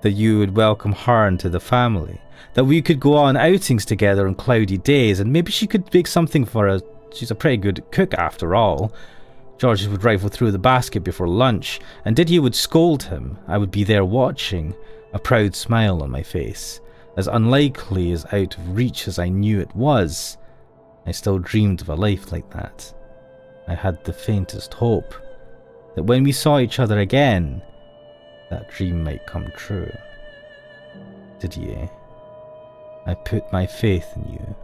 That you would welcome her into the family. That we could go on outings together on cloudy days, and maybe she could bake something for us. She's a pretty good cook after all. Georges would rifle through the basket before lunch, and Didier would scold him. I would be there watching, a proud smile on my face. As unlikely as out of reach as I knew it was, I still dreamed of a life like that. I had the faintest hope that when we saw each other again, that dream might come true. Didier, I put my faith in you.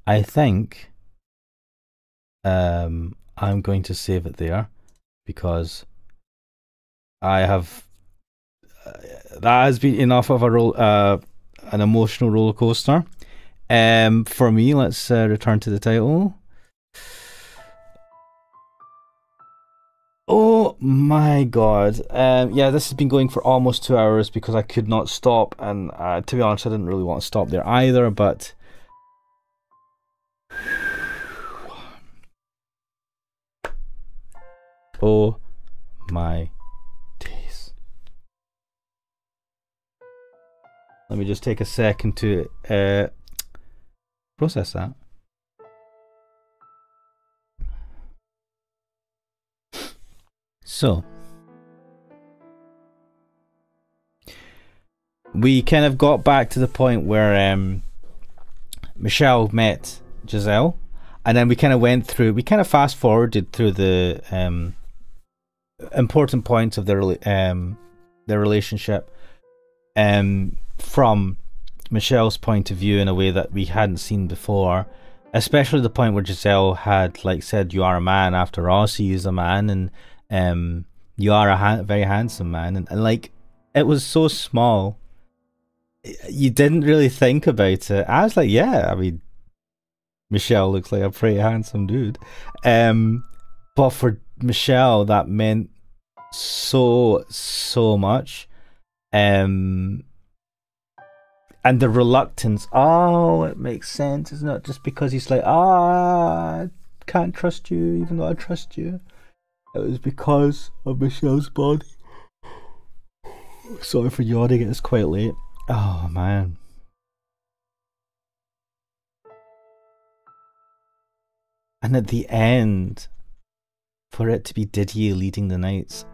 I think I'm going to save it there because I have that has been enough of an emotional roller coaster. For me, let's return to the title. Oh my god. Yeah, this has been going for almost 2 hours because I could not stop, and to be honest, I didn't really want to stop there either, but oh my days. Let me just take a second to process that. So, we kind of got back to the point where Michele met Giselle, and then we kind of fast forwarded through the important points of their relationship from Michelle's point of view in a way that we hadn't seen before, especially the point where Giselle had said, you are a man after all, so is a man, and you are a very handsome man, and like, it was so small, you didn't really think about it. I was like, yeah, I mean, Michele looks like a pretty handsome dude, but for Michele that meant so much, and the reluctance. Oh, it makes sense. It's not just because he's like, I can't trust you even though I trust you. It was because of Michelle's body. Sorry for yawning, it's quite late. Oh man. And at the end, for it to be Didier leading the Knights.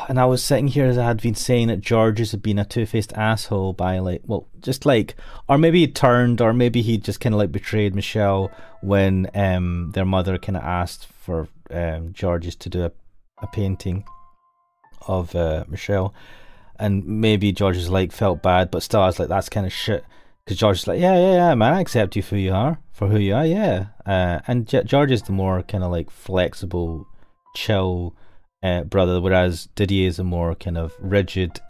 And I was sitting here as I had been saying that Georges had been a two-faced asshole by or maybe he turned, or maybe he just kind of betrayed Michele when their mother kind of asked for Georges to do a painting of Michele, and maybe Georges felt bad, but still I was like, that's kind of shit, because Georges is like, yeah man, I accept you for who you are, yeah. And Georges is the more kind of flexible, chill brother, whereas Didier is a more kind of rigid,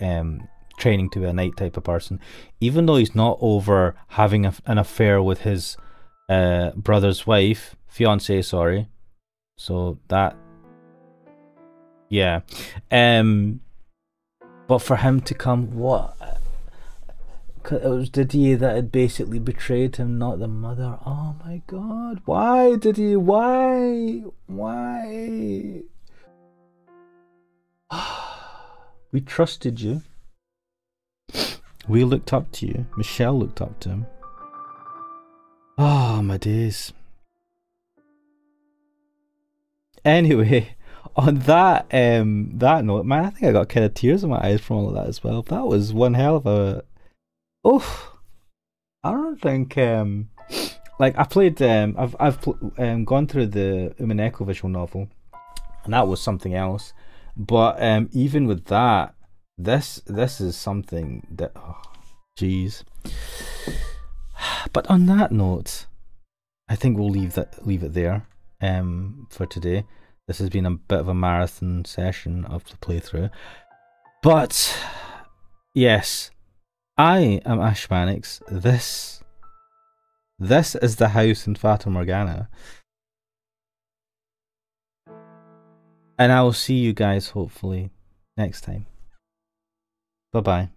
training to be a knight type of person, even though he's not over having an affair with his brother's wife, fiance, sorry. So that, yeah. But for him to come, what? It was Didier that had basically betrayed him, not the mother. Oh my god. Why, Didier? Why? Why? We trusted you. We looked up to you. Michele looked up to him. Oh, my days. Anyway, on that that note, man, I think I got kind of tears in my eyes from all of that as well. That was one hell of a... Oh, I don't think like I played I've gone through the Umineko visual novel, and that was something else. But even with that, this is something that, oh, jeez. But on that note, I think we'll leave it there for today. This has been a bit of a marathon session of the playthrough. But yes, I am Ashmanix. This is the house in Fata Morgana. And I will see you guys hopefully next time. Bye bye.